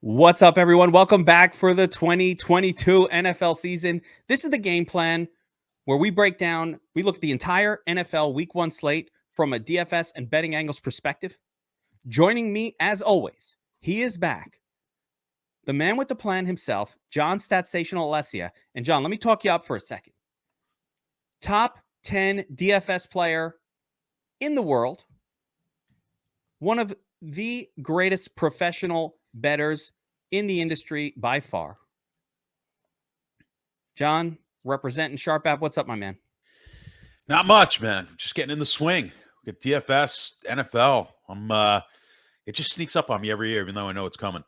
What's up, everyone? Welcome back for the 2022 NFL season. This is the game plan where we look at the entire NFL Week 1 slate from a DFS and betting angles perspective. Joining me, as always, he is back. The man with the plan himself, John Statsational Alessia. And John, let me talk you up for a second. Top 10 DFS player in the world. One of the greatest professional bettors in the industry by far. John, representing Sharp App. What's up, my man? Not much, man. Just getting in the swing. We got DFS, NFL. It just sneaks up on me every year, even though I know it's coming.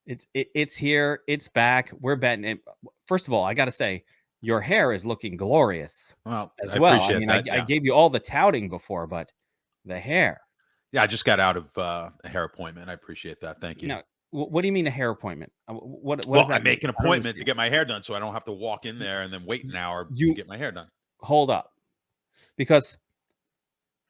It's here. It's back. We're betting it. First of all, I got to say, your hair is looking glorious. Well, as well. I gave you all the touting before, but the hair. Yeah, I just got out of a hair appointment. I appreciate that. Thank you. Now, what do you mean a hair appointment? What I make an appointment to get my hair done, so I don't have to walk in there and then wait an hour to get my hair done. Hold up, because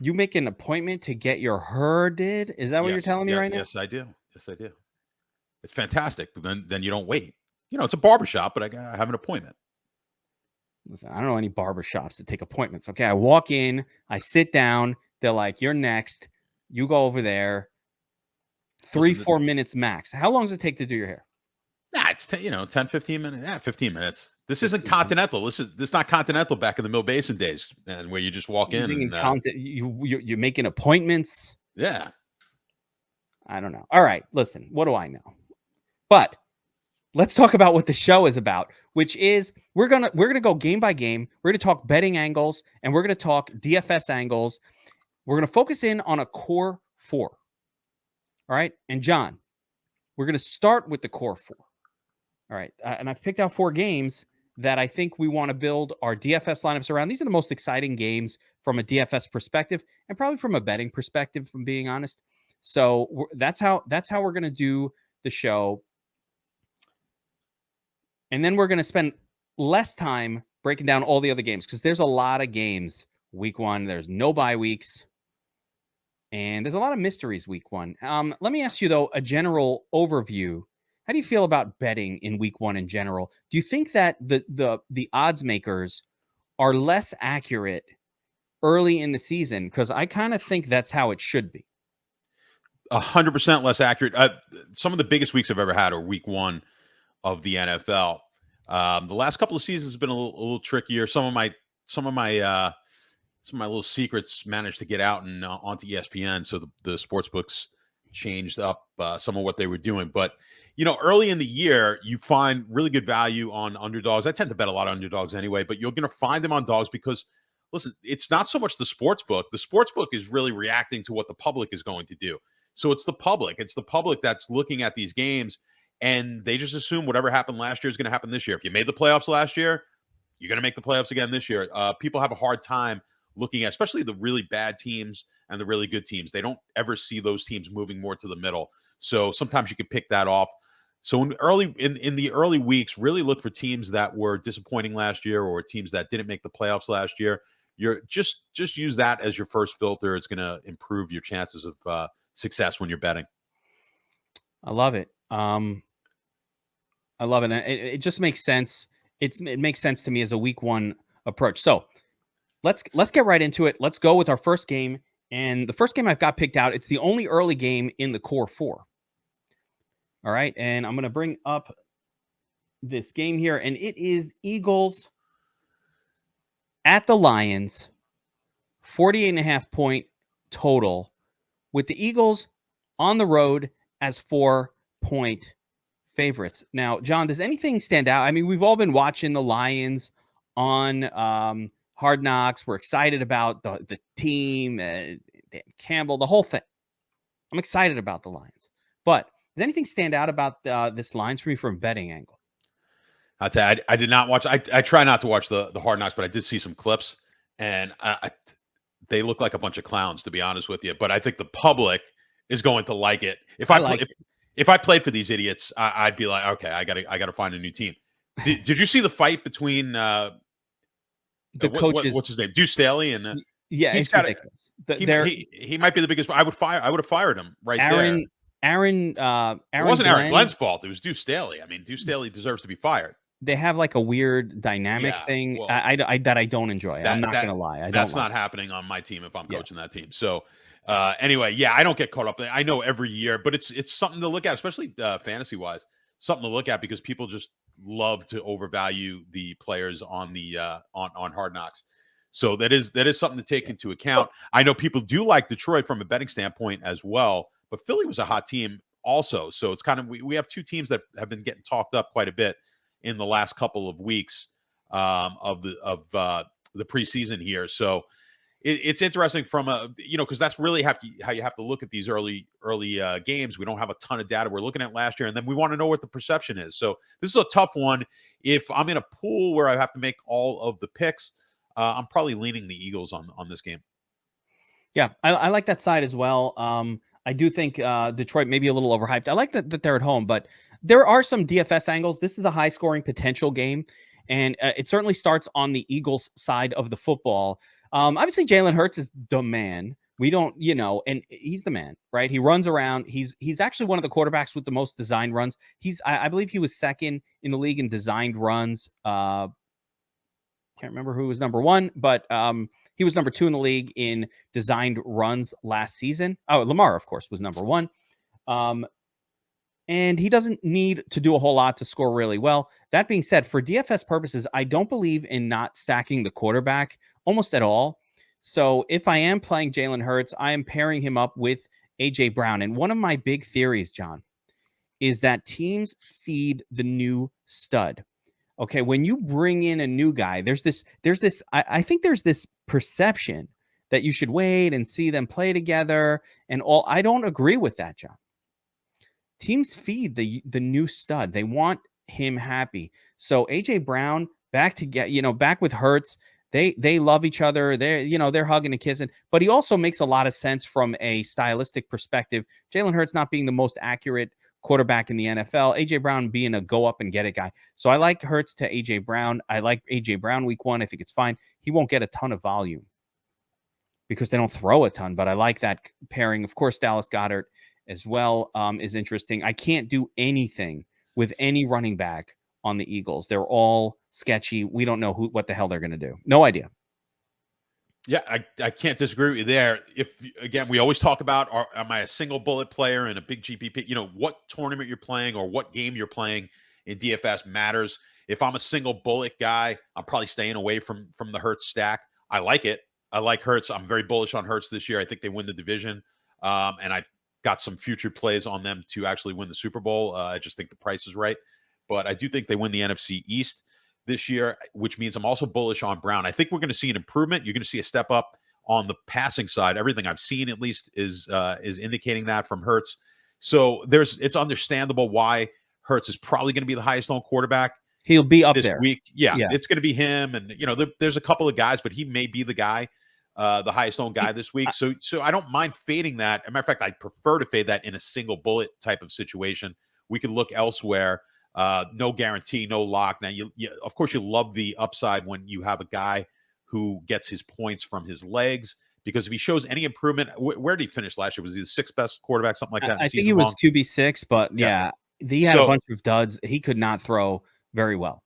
you make an appointment to get your hair did. Is that what you're telling me right now? Yes, I do. It's fantastic. But then you don't wait. It's a barbershop, but I have an appointment. Listen, I don't know any barbershops that take appointments. Okay, I walk in, I sit down. They're like, "You're next." You go over there. 3-4 minutes max. How long does it take to do your hair? It's 10, 15 minutes. Yeah, 15 minutes. This isn't Continental. This is not Continental back in the Mill Basin days, and where you just walk in. You're making appointments. Yeah. I don't know. All right, listen. What do I know? But let's talk about what the show is about, which is we're gonna go game by game. We're gonna talk betting angles, and we're gonna talk DFS angles. We're gonna focus in on a core four. All right. And John, we're going to start with the core four. All right. And I've picked out 4 games that I think we want to build our DFS lineups around. These are the most exciting games from a DFS perspective and probably from a betting perspective, if I'm being honest. So that's how we're going to do the show. And then we're going to spend less time breaking down all the other games because there's a lot of games week 1. There's no bye weeks. And there's a lot of mysteries week 1. Let me ask you, though, a general overview. How do you feel about betting in week 1 in general? Do you think that the odds makers are less accurate early in the season? Because I kind of think that's how it should be. 100% less accurate. Some of the biggest weeks I've ever had are week 1 of the NFL. The last couple of seasons have been a little trickier. Some of my little secrets managed to get out and onto ESPN. So the sports books changed up some of what they were doing. But, early in the year, you find really good value on underdogs. I tend to bet a lot of underdogs anyway, but you're going to find them on dogs because, listen, it's not so much the sports book. The sports book is really reacting to what the public is going to do. So it's the public. It's the public that's looking at these games, and they just assume whatever happened last year is going to happen this year. If you made the playoffs last year, you're going to make the playoffs again this year. People have a hard time looking at, especially the really bad teams and the really good teams. They don't ever see those teams moving more to the middle. So sometimes you can pick that off. So in the early weeks, really look for teams that were disappointing last year or teams that didn't make the playoffs last year. You're just use that as your first filter. It's going to improve your chances of success when you're betting. I love it. I love it. It just makes sense. It makes sense to me as a week 1 approach. So let's get right into it. Let's go with our first game. And the first game I've got picked out, it's the only early game in the core 4. All right. And I'm going to bring up this game here. And it is Eagles at the Lions, 48.5 point total, with the Eagles on the road as 4-point favorites. Now, John, does anything stand out? I mean, we've all been watching the Lions on Hard Knocks. We're excited about the team, Dan Campbell, the whole thing. I'm excited about the Lions. But does anything stand out about this Lions for me from a betting angle? I'd say I did not watch. I try not to watch the Hard Knocks, but I did see some clips, and they look like a bunch of clowns, to be honest with you. But I think the public is going to like it. If I played for these idiots, I'd be like, okay, I gotta find a new team. Did you see the fight between the coaches? What's his name? Deuce Staley and yeah, he's got ridiculous. He might be the biggest. I would have fired him right there. It wasn't Aaron Glenn's fault. It was Deuce Staley. I mean, Deuce Staley deserves to be fired. They have like a weird dynamic thing well, that I don't enjoy. I'm not going to lie. That's not happening on my team if I'm coaching that team. So anyway, I don't get caught up. I know every year, but it's something to look at, especially fantasy wise, something to look at because people just love to overvalue the players on the on Hard Knocks. So that is something to take into account. I know people do like Detroit from a betting standpoint as well, but Philly was a hot team also. So it's kind of we have two teams that have been getting talked up quite a bit in the last couple of weeks of the preseason here. So it's interesting from because that's really how you have to look at these early games. We don't have a ton of data we're looking at last year, and then we want to know what the perception is. So this is a tough one. If I'm in a pool where I have to make all of the picks, I'm probably leaning the Eagles on this game. Yeah, I like that side as well. I do think Detroit may be a little overhyped. I like that they're at home, but there are some DFS angles. This is a high-scoring potential game, and it certainly starts on the Eagles side of the football. Obviously, Jalen Hurts is the man. We don't, and he's the man, right? He runs around. He's actually one of the quarterbacks with the most designed runs. I believe he was second in the league in designed runs. Can't remember who was number one, but he was number 2 in the league in designed runs last season. Oh, Lamar, of course, was number 1. And he doesn't need to do a whole lot to score really well. That being said, for DFS purposes, I don't believe in not stacking the quarterback almost at all. So if I am playing Jalen Hurts, I am pairing him up with A.J. Brown. And one of my big theories, John, is that teams feed the new stud. Okay, when you bring in a new guy, I think there's this perception that you should wait and see them play together and all. I don't agree with that, John. Teams feed the new stud. They want him happy. So AJ Brown back with Hurts. They love each other. They're hugging and kissing. But he also makes a lot of sense from a stylistic perspective. Jalen Hurts not being the most accurate quarterback in the NFL. AJ Brown being a go up and get it guy. So I like Hurts to AJ Brown. I like AJ Brown week 1. I think it's fine. He won't get a ton of volume because they don't throw a ton, but I like that pairing. Of course, Dallas Goedert as well is interesting. I can't do anything with any running back on the Eagles. They're all sketchy. We don't know what the hell they're going to do. No idea. Yeah, I can't disagree with you there. Again, we always talk about, am I a single bullet player in a big GPP? What tournament you're playing or what game you're playing in DFS matters. If I'm a single bullet guy, I'm probably staying away from the Hurts stack. I like it. I like Hurts. I'm very bullish on Hurts this year. I think they win the division. And I've got some future plays on them to actually win the Super Bowl. I just think the price is right. But I do think they win the NFC East this year, which means I'm also bullish on Brown. I think we're going to see an improvement. You're going to see a step up on the passing side. Everything I've seen, at least, is indicating that from Hurts. So it's understandable why Hurts is probably going to be the highest owned quarterback. He'll be up this there. Week. Yeah, it's going to be him. And, there's a couple of guys, but he may be the guy, the highest owned guy this week. So I don't mind fading that. As a matter of fact, I'd prefer to fade that in a single bullet type of situation. We could look elsewhere. No guarantee, no lock. Now, of course, you love the upside when you have a guy who gets his points from his legs, because if he shows any improvement, where did he finish last year? Was he the 6th best quarterback, something like that? I think he was QB6, but he had a bunch of duds. He could not throw very well.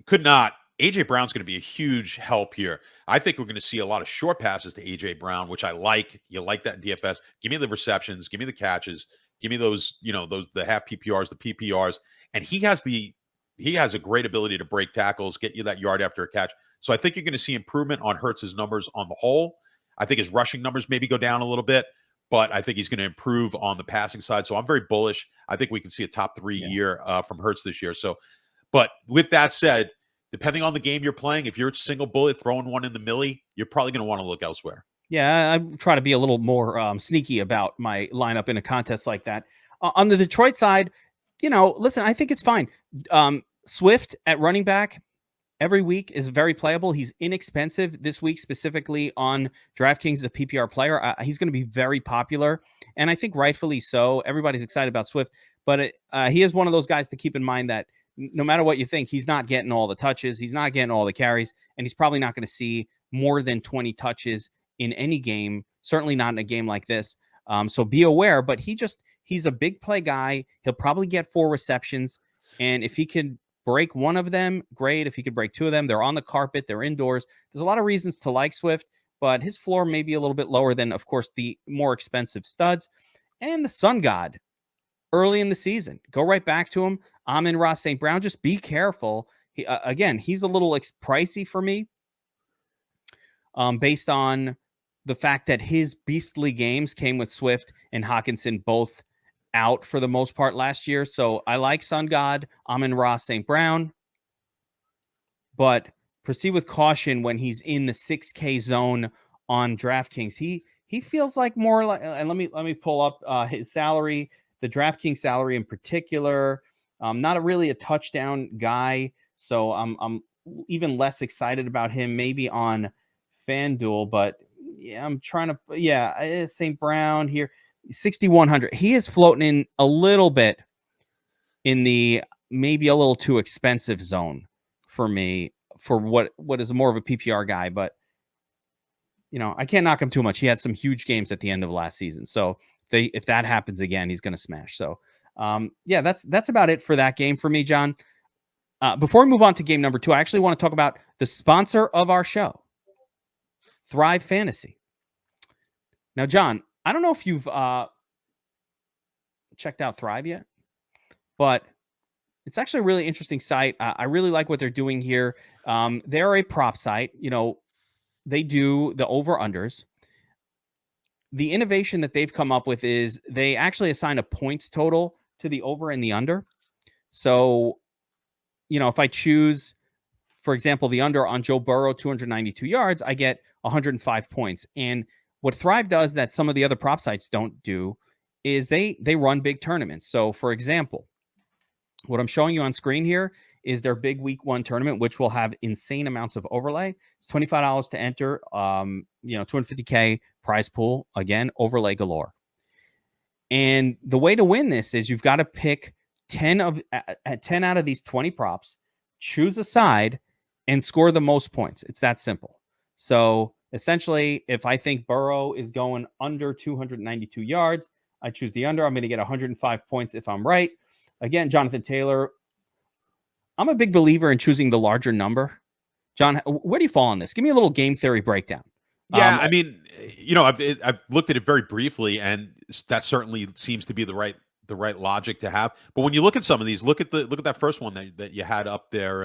Could not. AJ Brown's going to be a huge help here. I think we're going to see a lot of short passes to AJ Brown, which I like. You like that in DFS. Give me the receptions. Give me the catches. Give me those, the half PPRs, the PPRs. And he has a great ability to break tackles, get you that yard after a catch. So I think you're going to see improvement on Hurts' numbers on the whole. I think his rushing numbers maybe go down a little bit, but I think he's going to improve on the passing side. So I'm very bullish. I think we can see a top 3 year from Hurts this year. So, but with that said, depending on the game you're playing, if you're single bullet throwing one in the millie, you're probably going to want to look elsewhere. Yeah, I try to be a little more sneaky about my lineup in a contest like that. On the Detroit side, listen, I think it's fine. Swift at running back every week is very playable. He's inexpensive this week, specifically on DraftKings, a PPR player. He's going to be very popular, and I think rightfully so. Everybody's excited about Swift, but he is one of those guys to keep in mind that no matter what you think, he's not getting all the touches. He's not getting all the carries, and he's probably not going to see more than 20 touches in any game, certainly not in a game like this. So be aware, but he he's a big play guy. He'll probably get 4 receptions. And if he can break one of them, great. If he could break 2 of them, they're on the carpet, they're indoors. There's a lot of reasons to like Swift, but his floor may be a little bit lower than, of course, the more expensive studs. And the Sun God early in the season, go right back to him. Amon-Ra St. Brown, just be careful. Again, he's a little pricey for me based on the fact that his beastly games came with Swift and Hawkinson both out for the most part last year. So I like Sun God, Amon-Ra St. Brown, but proceed with caution when he's in the 6K zone on DraftKings. He feels like more like, and let me pull up his salary, the DraftKings salary in particular. Not really a touchdown guy, so I'm even less excited about him maybe on FanDuel, but yeah, I'm trying to, St. Brown here, 6,100. He is floating in a little bit in the maybe a little too expensive zone for me for what is more of a PPR guy, but I can't knock him too much. He had some huge games at the end of last season. So if that happens again, he's going to smash. So that's about it for that game for me, John. Before we move on to game number 2, I actually want to talk about the sponsor of our show, Thrive Fantasy. Now, John, I don't know if you've checked out Thrive yet, but it's actually a really interesting site. I really like what they're doing here. They're a prop site. They do the over-unders. The innovation that they've come up with is they actually assign a points total to the over and the under. So, if I choose, for example, the under on Joe Burrow, 292 yards, I get 105 points. And what Thrive does that some of the other prop sites don't do is they run big tournaments. So, for example, what I'm showing you on screen here is their big week 1 tournament, which will have insane amounts of overlay. It's $25 to enter, $250K prize pool, again, overlay galore. And the way to win this is you've got to pick 10 out of these 20 props, choose a side, and score the most points. It's that simple. So essentially, if I think Burrow is going under 292 yards, I choose the under. I'm going to get 105 points if I'm right. Again, Jonathan Taylor, I'm a big believer in choosing the larger number. John, where do you fall on this? Give me a little game theory breakdown. Yeah, I mean, I've looked at it very briefly, and that certainly seems to be the right logic to have. But when you look at some of these, look at that first one that you had up there,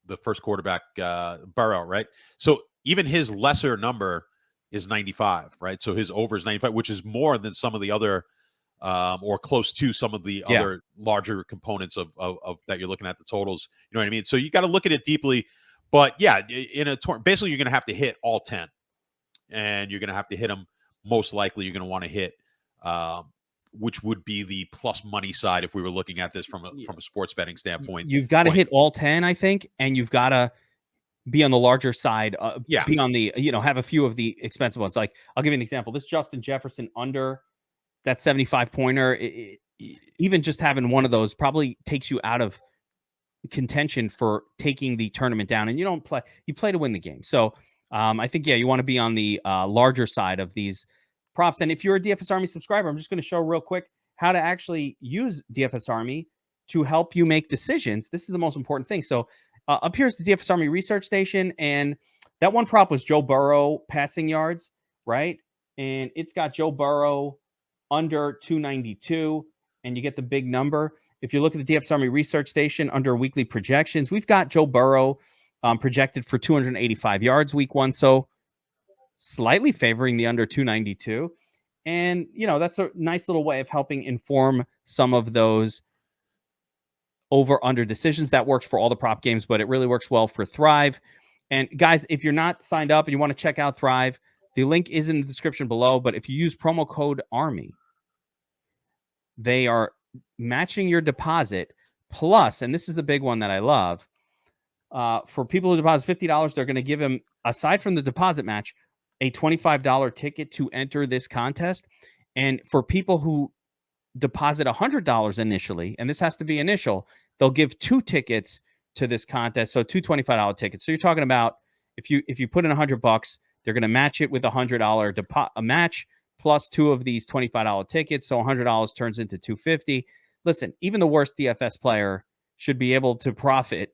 the first quarterback, Burrow, right? So even his lesser number is 95, right? So his over is 95, which is more than some of the other, or close to some of the other larger components of that you're looking at the totals. You know what I mean? So you got to look at it deeply. But yeah, basically you're going to have to hit all 10, and you're going to have to hit them. Most likely you're going to want to hit, which would be the plus money side if we were looking at this from a sports betting standpoint. You've got to hit all 10, I think, and you've got to be on the larger side. Be on the, have a few of the expensive ones. Like, I'll give you an example. This Justin Jefferson under that 75 pointer, even just having one of those probably takes you out of contention for taking the tournament down, and you play to win the game. So I think, you want to be on the larger side of these props. And if you're a DFS Army subscriber, I'm just going to show real quick how to actually use DFS Army to help you make decisions. This is the most important thing. So up here's the DFS Army research station, and that one prop was Joe Burrow passing yards, right? And it's got Joe Burrow under 292, and you get the big number. If you look at the DFS Army research station under weekly projections, we've got Joe Burrow projected for 285 yards week 1. So slightly favoring the under 292. And, that's a nice little way of helping inform some of those over-under decisions. That works for all the prop games, but it really works well for Thrive. And guys, if you're not signed up and you want to check out Thrive, the link is in the description below. But if you use promo code ARMY, they are matching your deposit plus, and this is the big one that I love, for people who deposit $50, they're going to give them, aside from the deposit match, a $25 ticket to enter this contest. And for people who deposit $100 initially, and this has to be initial, they'll give 2 tickets to this contest. So 2 $25 tickets. So you're talking about if you put in $100, they're going to match it with $100 match. plus 2 of these $25 tickets. So $100 turns into $250. Listen, even the worst DFS player should be able to profit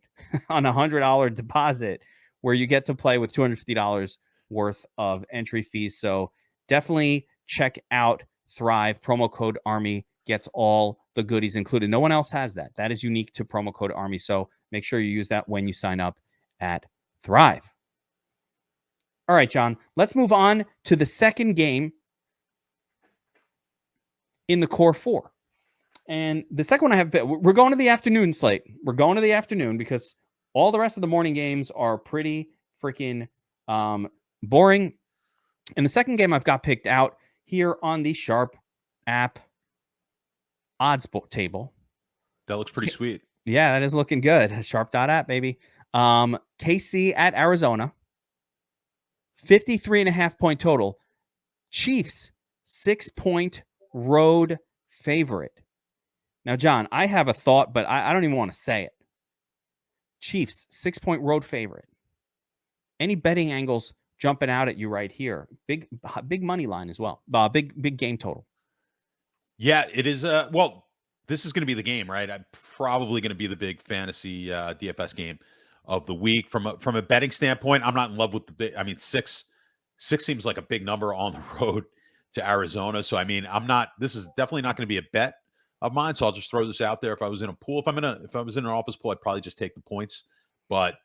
on a $100 deposit where you get to play with $250 worth of entry fees. So definitely check out Thrive. Promo code Army gets all the goodies included. No one else has that. That is unique to promo code Army. So make sure you use that when you sign up at Thrive. All right, John, let's move on to the second game in the core 4. And the second one we're going to the afternoon slate. We're going to the afternoon because all the rest of the morning games are pretty freaking boring. And the second game I've got picked out here on the Sharp app odds table. That looks pretty sweet. Yeah, that is looking good. Sharp.app, baby. KC at Arizona. 53.5 point total. Chiefs, 6-point road favorite. Now, John, I have a thought, but I don't even want to say it. Chiefs, 6-point road favorite. Any betting angles jumping out at you right here? Big money line as well. Big game total. Yeah, it is. Well, this is going to be the game, right? I'm probably going to be the big fantasy DFS game of the week. From a betting standpoint, I'm not in love with the big. I mean, six seems like a big number on the road to Arizona. So, I mean, this is definitely not going to be a bet of mine. So I'll just throw this out there. If I was in a pool, if I was in an office pool, I'd probably just take the points. But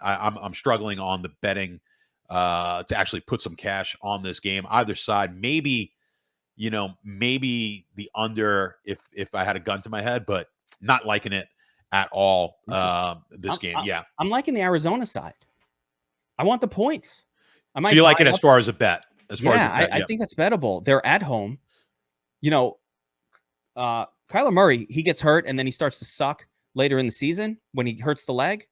I'm struggling on the betting to actually put some cash on this game. Either side, maybe the under if I had a gun to my head, but not liking it at all. This game, yeah. I'm liking the Arizona side. I want the points. So you like it as far as a bet? I think that's bettable. They're at home. Kyler Murray, he gets hurt and then he starts to suck later in the season when he hurts the leg.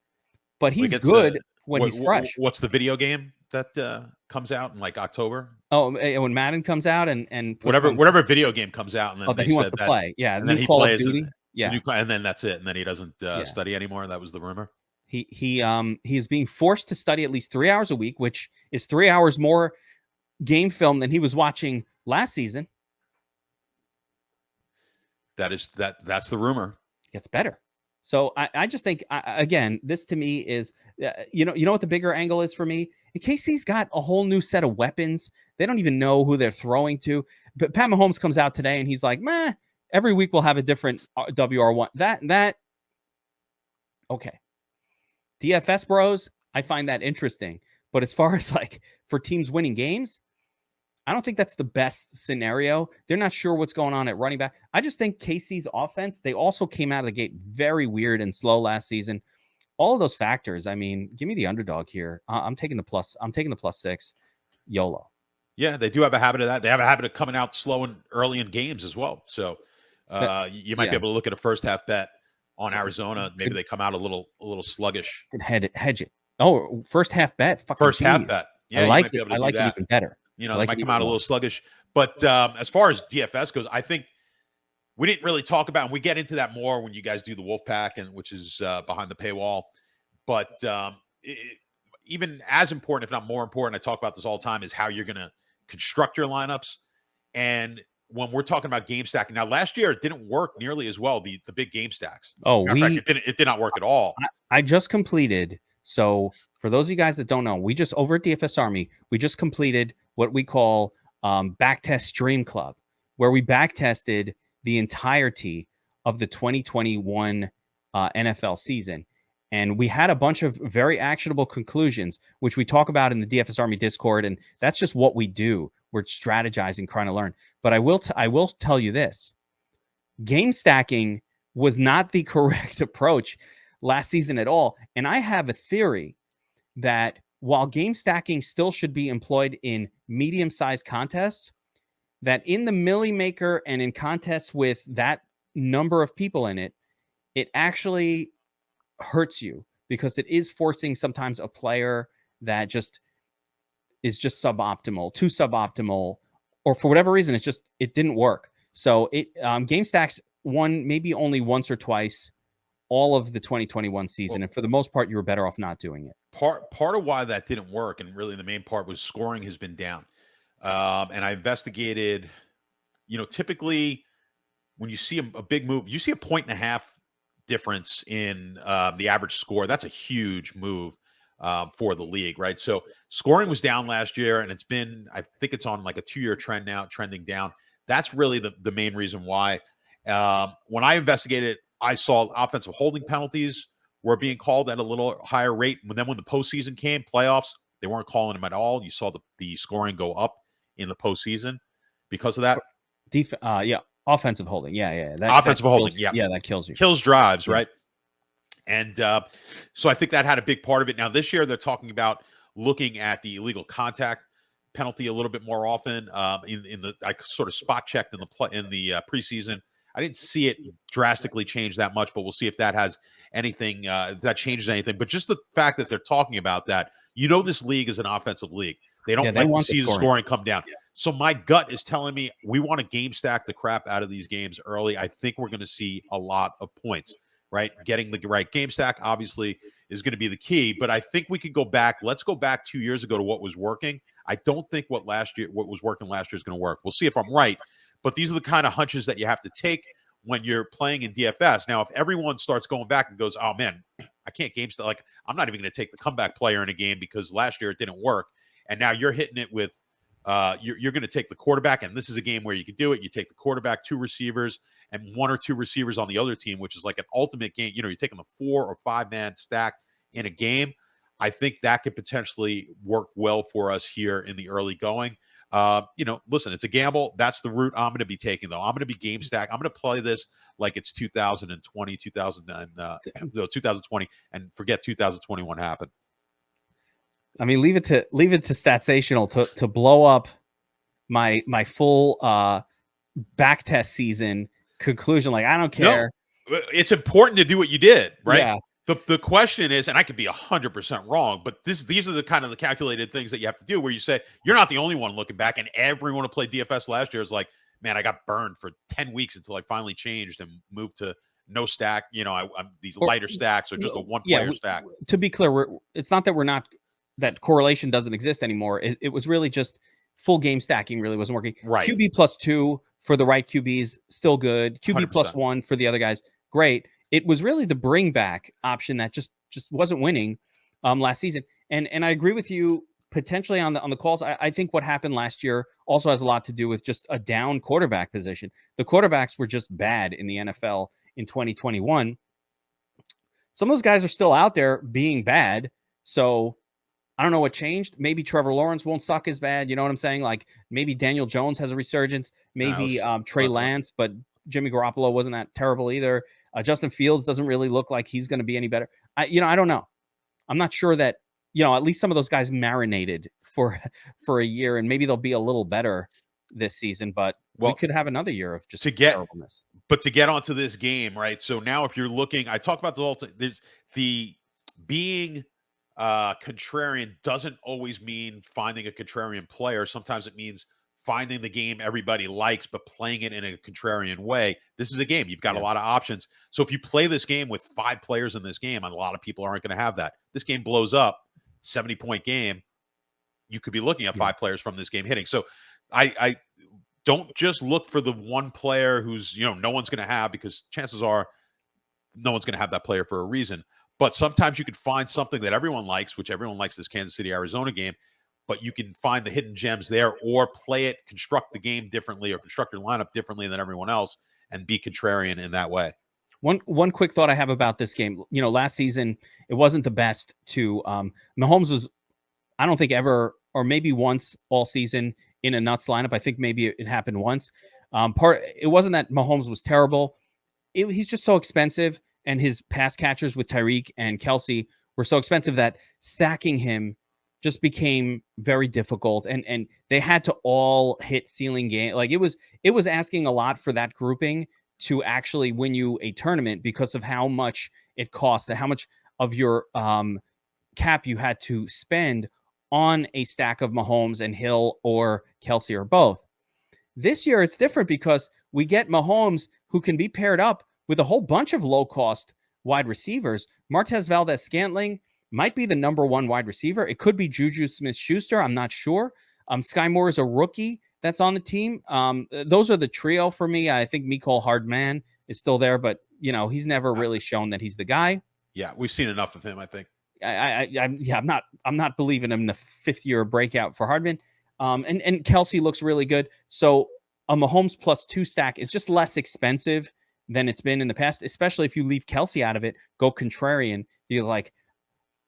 But he's good when he's fresh. What's the video game that comes out in like October? Oh, when Madden comes out and whatever video game comes out, and then that he wants to play. Yeah, and then he plays. And then that's it. And then he doesn't study anymore. That was the rumor. He's being forced to study at least 3 hours a week, which is 3 hours more game film than he was watching last season. That's the rumor. It gets better. So I just think, again, this to me is, you know what the bigger angle is for me? KC's got a whole new set of weapons. They don't even know who they're throwing to. But Pat Mahomes comes out today and he's like, meh, every week we'll have a different WR1. That, okay. DFS bros, I find that interesting. But as far as like for teams winning games, I don't think that's the best scenario. They're not sure what's going on at running back. I just think KC's offense, they also came out of the gate very weird and slow last season. All of those factors. I mean, give me the underdog here. I'm taking the plus. I'm taking the +6. YOLO. Yeah, they do have a habit of that. They have a habit of coming out slow and early in games as well. So you might be able to look at a first half bet on Arizona. Maybe they come out a little sluggish. Hedge it. Oh, first half bet. First half bet. Yeah, I like it. I like it even better. They might come out a little sluggish. But as far as DFS goes, I think we didn't really talk about, and we get into that more when you guys do the Wolfpack, which is behind the paywall. But even as important, if not more important, I talk about this all the time, is how you're going to construct your lineups. And when we're talking about game stacking, now last year it didn't work nearly as well, the big game stacks. Oh, in fact, it did not work at all. I just completed. So for those of you guys that don't know, we just over at DFS Army, we just completed what we call Backtest Stream Club, where we backtested the entirety of the 2021 NFL season. And we had a bunch of very actionable conclusions, which we talk about in the DFS Army Discord. And that's just what we do. We're strategizing, trying to learn. But I will tell you this. Game stacking was not the correct approach last season at all. And I have a theory that while game stacking still should be employed in medium-sized contests, that in the Millie Maker and in contests with that number of people in it, it actually hurts you because it is forcing sometimes a player that just is just suboptimal, too suboptimal, or for whatever reason, it didn't work. So game stacks won maybe only once or twice all of the 2021 season. And for the most part, you were better off not doing it. Part of why that didn't work, and really the main part, was scoring has been down. And I investigated, typically when you see a big move, you see a 1.5 difference in the average score. That's a huge move for the league, right? So scoring was down last year, and I think it's on like a 2-year trend now, trending down. That's really the main reason why. When I investigated, I saw offensive holding penalties were being called at a little higher rate. When the postseason came, playoffs, they weren't calling them at all. You saw the scoring go up in the postseason because of that. Offensive holding. Yeah. Offensive holding. Yeah. Yeah, that kills you. Kills drives, right? And so I think that had a big part of it. Now, this year, they're talking about looking at the illegal contact penalty a little bit more often. I sort of spot checked in the preseason. I didn't see it drastically change that much, but we'll see if that has anything, if that changes anything. But just the fact that they're talking about that, this league is an offensive league. They don't like to see the scoring come down. Yeah. So my gut is telling me we want to game stack the crap out of these games early. I think we're going to see a lot of points, right? Getting the right game stack obviously is going to be the key, but I think we could go back. Let's go back 2 years ago to what was working. I don't think what was working last year is going to work. We'll see if I'm right, but these are the kind of hunches that you have to take when you're playing in DFS. Now, if everyone starts going back and goes, oh man, I can't game stack. Like, I'm not even going to take the comeback player in a game because last year it didn't work. And now you're hitting it with, you're going to take the quarterback, and this is a game where you could do it. You take the quarterback, 2 receivers, and 1 or 2 receivers on the other team, which is like an ultimate game. You're taking the 4 or 5 man stack in a game. I think that could potentially work well for us here in the early going. Listen, it's a gamble. That's the route I'm going to be taking, though. I'm going to be game stack. I'm going to play this like it's 2020, 2020, and forget 2021 happened. I mean, leave it to Statsational to blow up my full back test season conclusion. Like, I don't care. No, it's important to do what you did, right? Yeah. The question is, and I could be 100% wrong, but these are the kind of the calculated things that you have to do where you say, you're not the only one looking back, and everyone who played DFS last year is like, man, I got burned for 10 weeks until I finally changed and moved to no stack. I'm these lighter stacks or just a one-player stack. To be clear, it's not that that correlation doesn't exist anymore. It was really just full game stacking really wasn't working. Right. QB +2 for the right QBs, still good. QB 100%. +1 for the other guys, great. It was really the bring back option that just wasn't winning last season. And I agree with you potentially on the calls. I think what happened last year also has a lot to do with just a down quarterback position. The quarterbacks were just bad in the NFL in 2021. Some of those guys are still out there being bad. So I don't know what changed. Maybe Trevor Lawrence won't suck as bad. You know what I'm saying? Like maybe Daniel Jones has a resurgence. Maybe Trey Lance, but Jimmy Garoppolo wasn't that terrible either. Justin Fields doesn't really look like he's going to be any better. I don't know. I'm not sure that, at least some of those guys marinated for a year, and maybe they'll be a little better this season, but we could have another year of just terribleness. But to get onto this game, right? So now if you're looking, I talk about the being contrarian doesn't always mean finding a contrarian player. Sometimes it means finding the game everybody likes, but playing it in a contrarian way. This is a game. You've got a lot of options. So if you play this game with 5 players in this game, and a lot of people aren't going to have that. This game blows up, 70-point game. You could be looking at 5 players from this game hitting. So I don't just look for the one player who's, no one's going to have, because chances are no one's going to have that player for a reason. But sometimes you could find something that everyone likes, which everyone likes this Kansas City, Arizona game, but you can find the hidden gems there, or play it, construct the game differently, or construct your lineup differently than everyone else and be contrarian in that way. One quick thought I have about this game, last season, it wasn't the best to, Mahomes was, I don't think ever, or maybe once all season in a nuts lineup. I think maybe it happened once. It wasn't that Mahomes was terrible. He's just so expensive. And his pass catchers with Tyreek and Kelsey were so expensive that stacking him just became very difficult. And they had to all hit ceiling game. Like it was asking a lot for that grouping to actually win you a tournament because of how much it costs and how much of your cap you had to spend on a stack of Mahomes and Hill or Kelsey or both. This year, it's different because we get Mahomes who can be paired up with a whole bunch of low-cost wide receivers. Martez Valdez-Scantling might be the number 1 wide receiver. It could be Juju Smith-Schuster. I'm not sure. Sky Moore is a rookie that's on the team. Those are the trio for me. I think Mecole Hardman is still there, but he's never really shown that he's the guy. Yeah, we've seen enough of him, I think. I'm not believing him in the 5th-year breakout for Hardman. And Kelsey looks really good. So a Mahomes +2 stack is just less expensive than it's been in the past, especially if you leave Kelsey out of it, go contrarian. You're like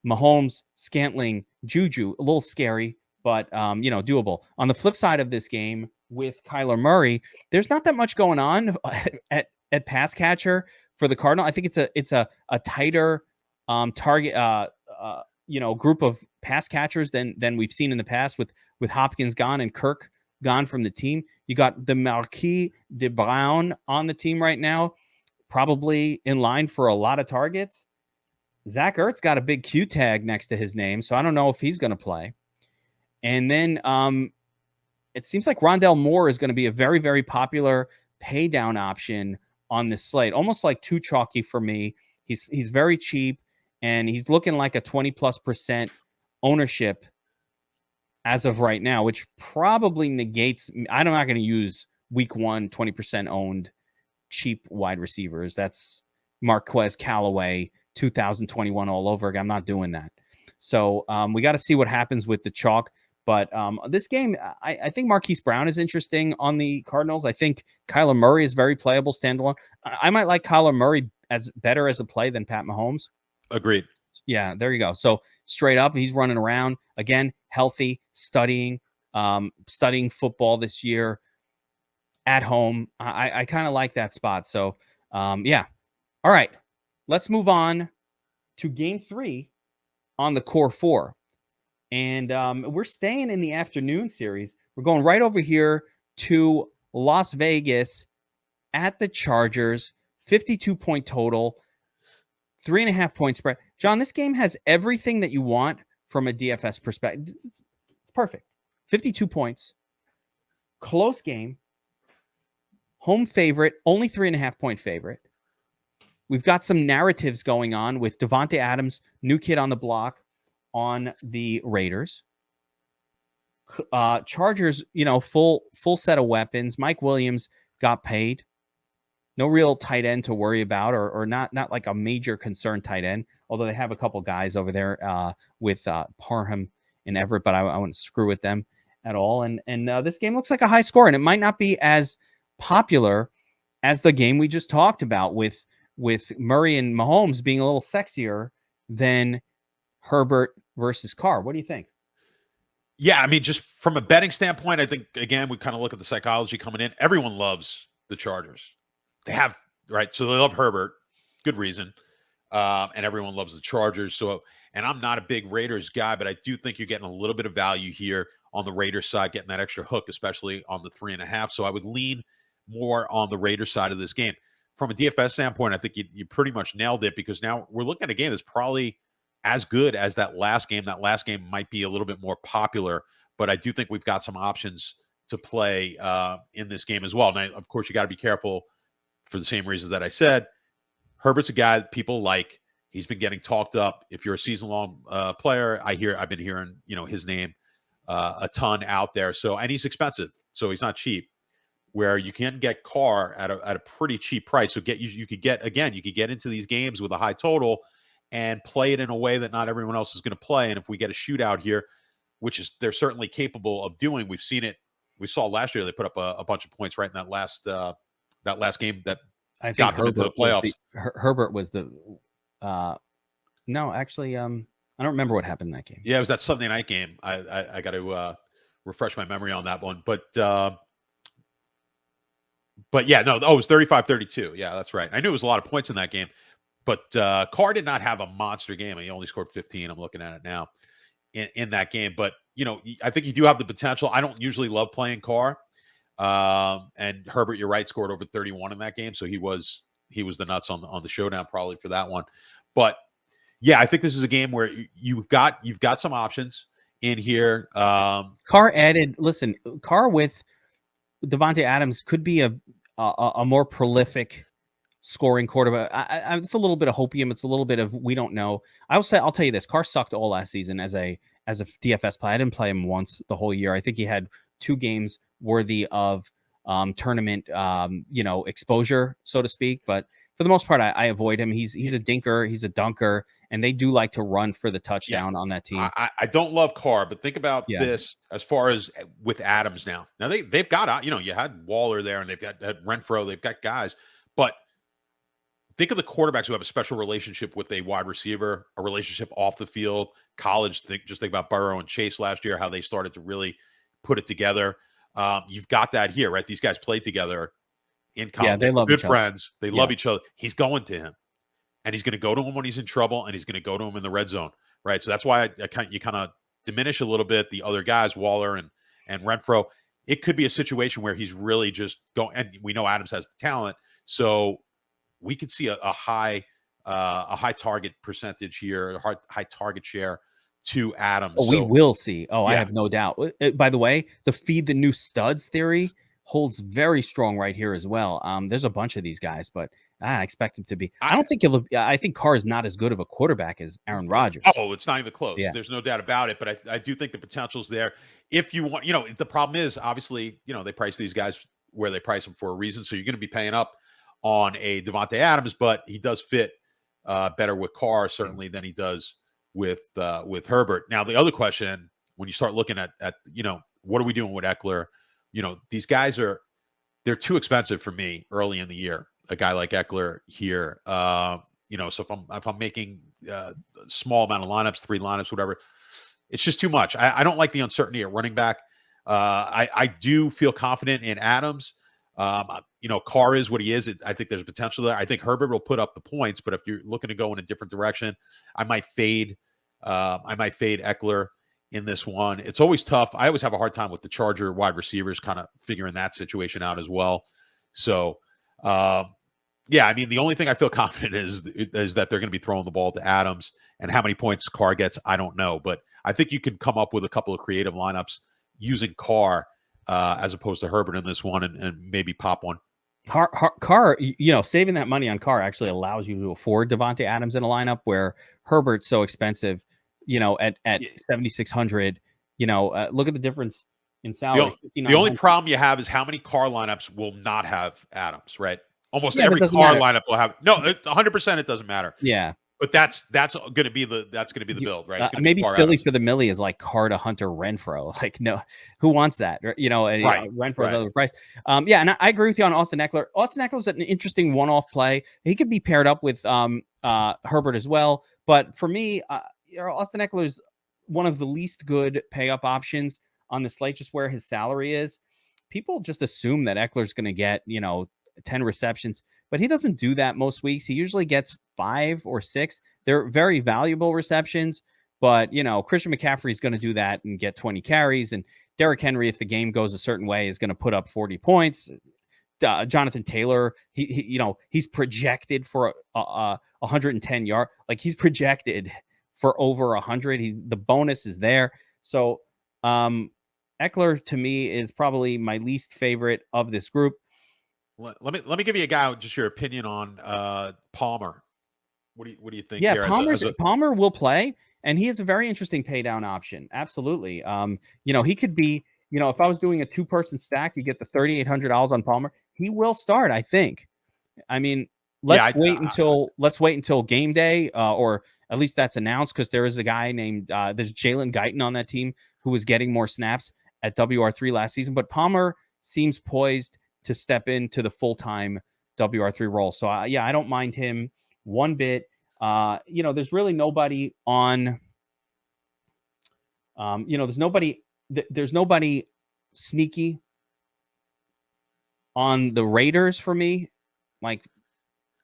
Mahomes, Scantling, Juju, a little scary, but doable. On the flip side of this game with Kyler Murray, there's not that much going on at pass catcher for the Cardinal. I think it's a tighter target group of pass catchers than we've seen in the past with Hopkins gone and Kirk gone from the team. You got the Marquis de Brown on the team right now, probably in line for a lot of targets. Zach Ertz got a big Q tag next to his name, so I don't know if he's going to play. And then it seems like Rondell Moore is going to be a very, very popular pay down option on this slate, almost like too chalky for me. He's very cheap, and he's looking like a 20+% ownership as of right now, which probably negates. I'm not going to use week 1 20% owned cheap wide receivers. That's Marquez Callaway 2021 all over again. I'm not doing that. So we got to see what happens with the chalk. But this game, I think Marquise Brown is interesting on the Cardinals. I think Kyler Murray is very playable standalone. I might like Kyler Murray as better as a play than Pat Mahomes. Agreed. Yeah, there you go. So straight up, he's running around again, healthy, studying football this year at home. I kind of like that spot. So yeah. All right, let's move on to game 3 on the core 4. And we're staying in the afternoon series. We're going right over here to Las Vegas at the Chargers, 52-point total, 3.5-point spread. John, this game has everything that you want from a DFS perspective. It's perfect. 52 points, close game, home favorite, only 3.5-point favorite. We've got some narratives going on with Devontae Adams, new kid on the block, on the Raiders. Chargers, full set of weapons. Mike Williams got paid. No real tight end to worry about, or not like a major concern tight end, although they have a couple guys over there with Parham and Everett, but I wouldn't screw with them at all. And this game looks like a high score, and it might not be as popular as the game we just talked about with Murray and Mahomes being a little sexier than Herbert versus Carr. What do you think? Yeah, I mean, just from a betting standpoint, I think, again, we kind of look at the psychology coming in. Everyone loves the Chargers. They have, right? So they love Herbert. Good reason. And everyone loves the Chargers. So, and I'm not a big Raiders guy, but I do think you're getting a little bit of value here on the Raiders side, getting that extra hook, especially on the 3.5. So I would lean more on the Raiders side of this game. From a DFS standpoint, I think you pretty much nailed it, because now we're looking at a game that's probably as good as that last game. That last game might be a little bit more popular, but I do think we've got some options to play in this game as well. Now, of course, you got to be careful for the same reasons that I said. Herbert's a guy that people like. He's been getting talked up. If you're a season-long player, I've been hearing his name a ton out there. So, and he's expensive, so he's not cheap. Where you can get Carr at a pretty cheap price. So you could get into these games with a high total and play it in a way that not everyone else is going to play. And if we get a shootout here, which is they're certainly capable of doing, we've seen it. We saw last year they put up a bunch of points right in that last game that I think got them into the playoffs. Herbert was the no, actually, I don't remember what happened in that game. Yeah, it was that Sunday night game. I got to refresh my memory on that one, but yeah, no, it was 35-32. Yeah, that's right. I knew it was a lot of points in that game, but Carr did not have a monster game. He only scored 15. I'm looking at it now in that game, but I think you do have the potential. I don't usually love playing Carr. And Herbert, you're right, scored over 31 in that game. So he was the nuts on the showdown probably for that one. But yeah, I think this is a game where you've got some options in here. Carr with Devontae Adams could be a more prolific scoring quarterback. It's a little bit of hopium. It's a little bit of we don't know. I'll tell you this: Carr sucked all last season as a DFS play. I didn't play him once the whole year. I think he had 2 games worthy of tournament exposure, so to speak. But for the most part, I avoid him. He's a dinker. He's a dunker, and they do like to run for the touchdown on that team. I don't love Carr, but think about this as far as with Adams now. Now they've got you had Waller there, and they've got Renfro. They've got guys, but think of the quarterbacks who have a special relationship with a wide receiver, a relationship off the field. College, just think about Burrow and Chase last year, how they started to really put it together. You've got that here, right? These guys played together in college. Yeah, they love good friends. They love each other. He's going to him, and he's going to go to him when he's in trouble, and he's going to go to him in the red zone, right? So that's why you kind of diminish a little bit the other guys, Waller and Renfro. It could be a situation where he's really just going, and we know Adams has the talent, so we could see a high target percentage here, a high target share to Adams. Oh, we will see. I have no doubt. By the way, the feed the new studs theory holds very strong right here as well. There's a bunch of these guys, but I expect him to be. I think Carr is not as good of a quarterback as Aaron Rodgers. Oh, it's not even close. Yeah. There's no doubt about it. But I do think the potential's there. If you want, the problem is obviously, they price these guys where they price them for a reason. So you're going to be paying up on a Davante Adams, but he does fit better with Carr certainly than he does with Herbert. Now the other question, when you start looking at what are we doing with Eckler? These guys they're too expensive for me early in the year. A guy like Eckler here, so if I'm making small amount of lineups, 3 lineups, whatever, it's just too much. I don't like the uncertainty at running back. I do feel confident in Adams. Carr is what he is. I think there's potential there. I think Herbert will put up the points, but if you're looking to go in a different direction, I might fade Eckler in this one. It's always tough. I always have a hard time with the Charger wide receivers, kind of figuring that situation out as well. So, the only thing I feel confident is that they're going to be throwing the ball to Adams, and how many points Carr gets, I don't know, but I think you can come up with a couple of creative lineups using Carr as opposed to Herbert in this one, and maybe pop one. Carr, saving that money on Carr actually allows you to afford Davante Adams in a lineup where Herbert's so expensive. At 7,600. Look at the difference in salary. The only problem you have is how many Carr lineups will not have Adams, right? Almost every Carr lineup will have 100%. It doesn't matter. Yeah. But that's going to be the build, right? Maybe silly Adams. For the millie is like Carr to Hunter Renfro. Like, no, who wants that? Right. Renfro's overpriced. And I agree with you on Austin Eckler. Austin Eckler's an interesting one-off play. He could be paired up with Herbert as well. But for me, Austin Eckler's one of the least good pay-up options on the slate, just where his salary is. People just assume that Eckler's going to get 10 receptions, but he doesn't do that most weeks. He usually gets 5 or 6. They're very valuable receptions, but Christian McCaffrey is going to do that and get 20 carries, and Derrick Henry, if the game goes a certain way, is going to put up 40 points. Jonathan Taylor, he's projected for 110 yards. Like, he's projected for over 100. The bonus is there. So Eckler to me is probably my least favorite of this group. Let me give you a guy, just your opinion on Palmer. What do you think? Yeah, here? Palmer will play, and he is a very interesting pay down option. Absolutely. He could be, if I was doing a 2-person stack, you get the $3,800 on Palmer. He will start, I think. I mean, let's wait until game day, or at least that's announced, because there is a guy named there's Jalen Guyton on that team who was getting more snaps at WR3 last season. But Palmer seems poised to step into the full-time WR3 role. So, I don't mind him one bit. There's really nobody on, there's nobody sneaky on the Raiders for me. Like,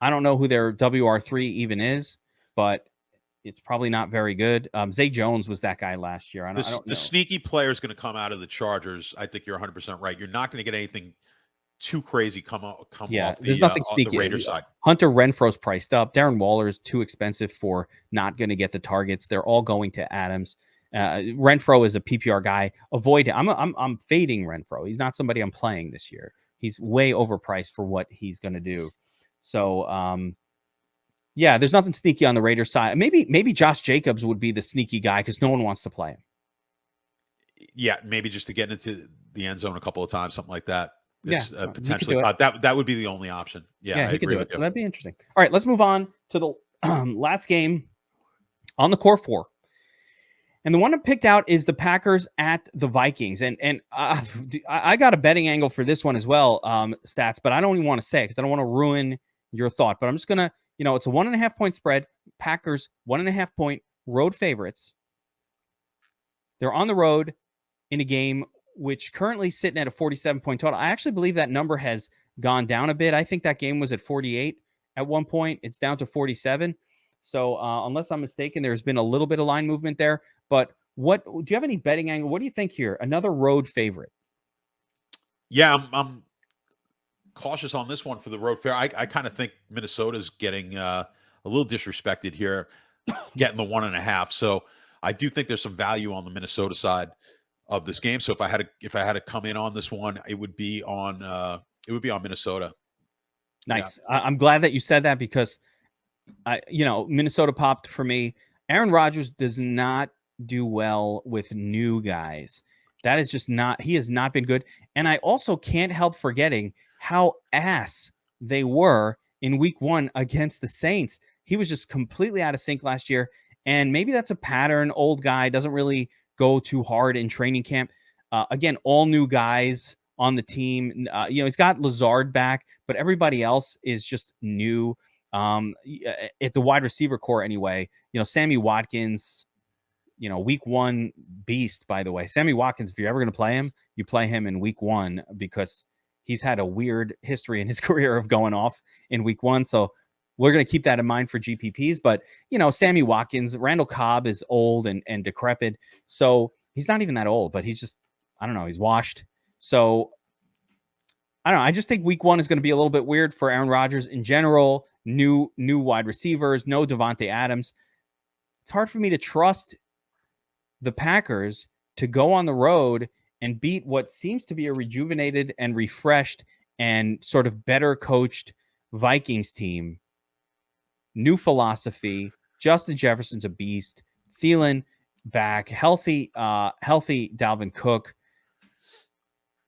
I don't know who their WR3 even is, but it's probably not very good. Zay Jones was that guy last year. I don't know. The sneaky player is going to come out of the Chargers. I think you're 100% right. You're not going to get anything too crazy come off there's nothing sneaky. The Raiders side. Hunter Renfro's priced up. Darren Waller is too expensive for not going to get the targets. They're all going to Adams. Renfro is a PPR guy. Avoid him. I'm fading Renfro. He's not somebody I'm playing this year. He's way overpriced for what he's going to do. So, yeah, there's nothing sneaky on the Raiders side. Maybe Josh Jacobs would be the sneaky guy because no one wants to play him. Yeah, maybe just to get into the end zone a couple of times, something like that. It's Yeah, potentially that would be the only option. Yeah, I he could agree do with it. you. So that'd be interesting. All right, let's move on to the last game on the core four. And the one I picked out is the Packers at the Vikings. And I got a betting angle for this one as well, Stats, but I don't even want to say it because I don't want to ruin your thought. But I'm just going to, it's a 1.5 point spread. Packers, 1.5 point road favorites. They're on the road in a game which currently sitting at a 47 point total. I actually believe that number has gone down a bit. I think that game was at 48 at one point. It's down to 47. So unless I'm mistaken, there's been a little bit of line movement there. But what do you have any betting angle? What do you think here? Another road favorite? Yeah, I'm cautious on this one for the road fair. I kind of think Minnesota's getting a little disrespected here, getting the 1.5. So I do think there's some value on the Minnesota side of this game. So if I had to come in on this one, it would be on Minnesota. Nice. Yeah. I'm glad that you said that because Minnesota popped for me. Aaron Rodgers does not do well with new guys. That is just not, he has not been good. And I also can't help forgetting how ass they were in week 1 against the Saints. He was just completely out of sync last year. And maybe that's a pattern. Old guy doesn't really go too hard in training camp. Again, all new guys on the team. He's got Lazard back, but everybody else is just new. At the wide receiver core anyway, Sammy Watkins, week 1 beast, by the way. Sammy Watkins, if you're ever going to play him, you play him in week 1 because he's had a weird history in his career of going off in week 1. So we're going to keep that in mind for GPPs. But, Sammy Watkins, Randall Cobb is old and decrepit. So he's not even that old, but he's just, I don't know, he's washed. So I don't know. I just think week 1 is going to be a little bit weird for Aaron Rodgers in general. New wide receivers, no Devontae Adams. It's hard for me to trust the Packers to go on the road and beat what seems to be a rejuvenated and refreshed and sort of better coached Vikings team. New philosophy. Justin Jefferson's a beast. Thielen back. Healthy Dalvin Cook.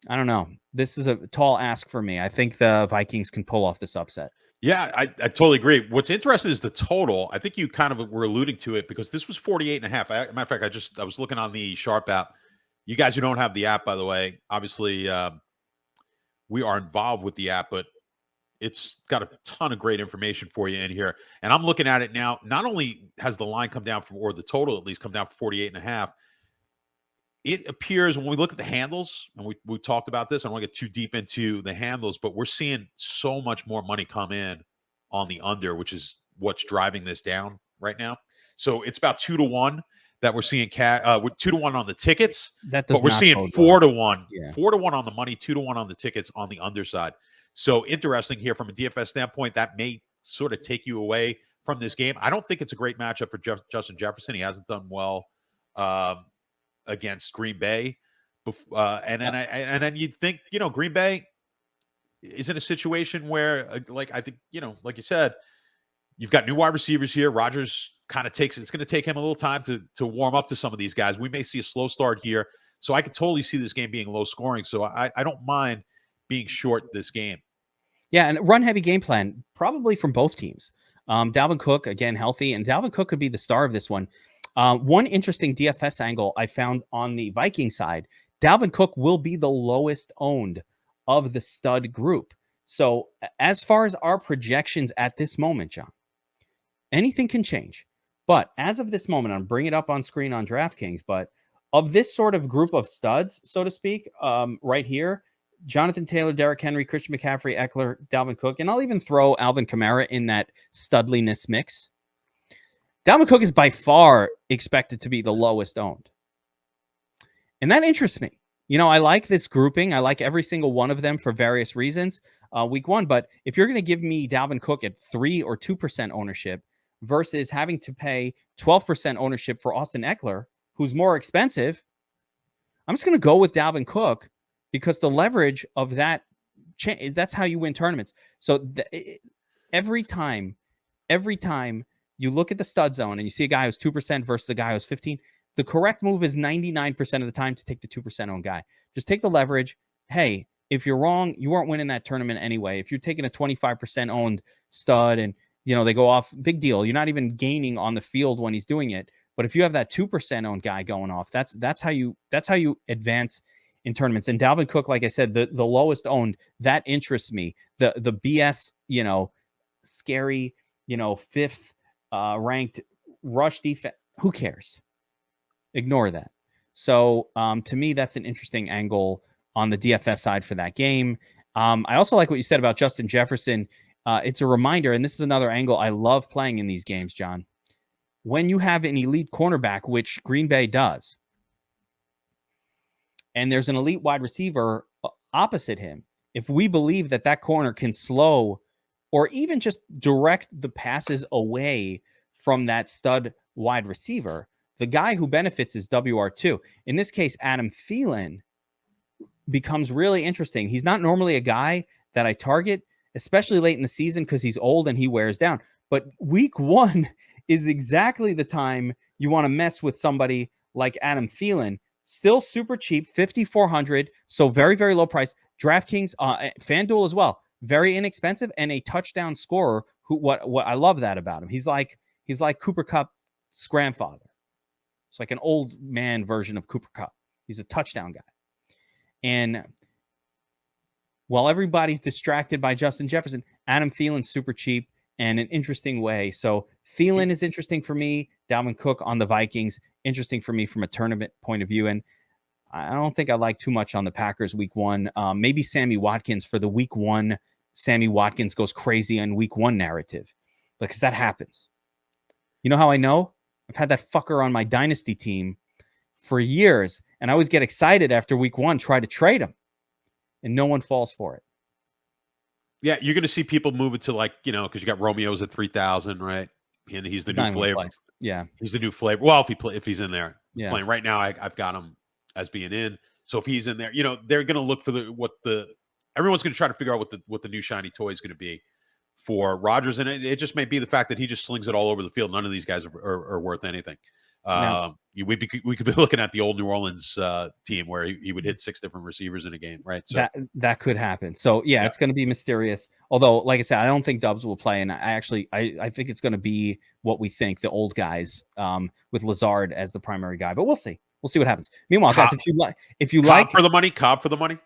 I don't know. This is a tall ask for me. I think the Vikings can pull off this upset. Yeah, I totally agree. What's interesting is the total. I think you kind of were alluding to it because this was 48.5. Matter of fact, I was looking on the Sharp app. You guys who don't have the app, by the way, obviously we are involved with the app, but it's got a ton of great information for you in here. And I'm looking at it now. Not only has the line come down or the total at least come down from 48.5, it appears when we look at the handles, and we talked about this, I don't want to get too deep into the handles, but we're seeing so much more money come in on the under, which is what's driving this down right now. So it's about 2-1 that we're seeing 2-1 on the tickets, but we're seeing 4-1, 4-1 on the money, 2-1 on the tickets on the underside. So interesting here from a DFS standpoint, that may sort of take you away from this game. I don't think it's a great matchup for Justin Jefferson. He hasn't done well against Green Bay, and then you'd think Green Bay is in a situation where I think like you said, you've got new wide receivers here. Rodgers kind of it's going to take him a little time to warm up to some of these guys. We may see a slow start here, so I could totally see this game being low scoring. So I don't mind being short this game. Yeah, and run heavy game plan probably from both teams. Dalvin Cook again healthy, and Dalvin Cook could be the star of this one. One interesting DFS angle I found on the Viking side, Dalvin Cook will be the lowest owned of the stud group. So as far as our projections at this moment, John, anything can change. But as of this moment, I'm bringing it up on screen on DraftKings, but of this sort of group of studs, so to speak, right here, Jonathan Taylor, Derrick Henry, Christian McCaffrey, Eckler, Dalvin Cook, and I'll even throw Alvin Kamara in that studliness mix. Dalvin Cook is by far expected to be the lowest owned. And that interests me. I like this grouping. I like every single one of them for various reasons. Week 1, but if you're going to give me Dalvin Cook at 3 or 2% ownership versus having to pay 12% ownership for Austin Eckler, who's more expensive, I'm just going to go with Dalvin Cook because the leverage of that, that's how you win tournaments. So every time you look at the stud zone and you see a guy who's 2% versus a guy who's 15, the correct move is 99% of the time to take the 2% owned guy. Just take the leverage. Hey, if you're wrong, you weren't winning that tournament anyway. If you're taking a 25% owned stud and they go off, big deal. You're not even gaining on the field when he's doing it. But if you have that 2% owned guy going off, that's how you advance in tournaments. And Dalvin Cook, like I said, the lowest owned, that interests me. The BS, scary, fifth ranked rush defense. Who cares? Ignore that. So to me, that's an interesting angle on the DFS side for that game. I also like what you said about Justin Jefferson. It's a reminder, and this is another angle I love playing in these games, John. When you have an elite cornerback, which Green Bay does, and there's an elite wide receiver opposite him, if we believe that corner can slow or even just direct the passes away from that stud wide receiver, the guy who benefits is WR2. In this case, Adam Thielen becomes really interesting. He's not normally a guy that I target, especially late in the season, because he's old and he wears down. But week 1 is exactly the time you want to mess with somebody like Adam Thielen. Still super cheap, $5,400, so very, very low price. DraftKings, FanDuel as well, very inexpensive and a touchdown scorer. What I love that about him. He's like Cooper Kupp's grandfather. It's like an old man version of Cooper Kupp. He's a touchdown guy. And while everybody's distracted by Justin Jefferson, Adam Thielen's super cheap and an interesting way. So Thielen is interesting for me. Dalvin Cook on the Vikings, interesting for me from a tournament point of view. And I don't think I like too much on the Packers week 1. Maybe Sammy Watkins for the week 1. Sammy Watkins goes crazy on week 1 narrative. Because that happens. You know how I know? I've had that fucker on my dynasty team for years. And I always get excited after week 1, try to trade him. And no one falls for it. Yeah, you're going to see people move it to because you got Romeo's at 3,000, right? And he's the new flavor. Yeah, he's the new flavor. Well, if he's in there playing right now, I've got him as being in. So if he's in there, they're going to look for everyone's going to try to figure out what the new shiny toy is going to be for Rodgers, and it just may be the fact that he just slings it all over the field. None of these guys are worth anything. We could be looking at the old New Orleans team where he would hit 6 different receivers in a game, right? So that could happen. So yeah, it's going to be mysterious. Although, like I said, I don't think Dubs will play, and I think it's going to be what we think, the old guys, with Lazard as the primary guy. But we'll see. We'll see what happens. Meanwhile, guys, if you like Cobb for the money.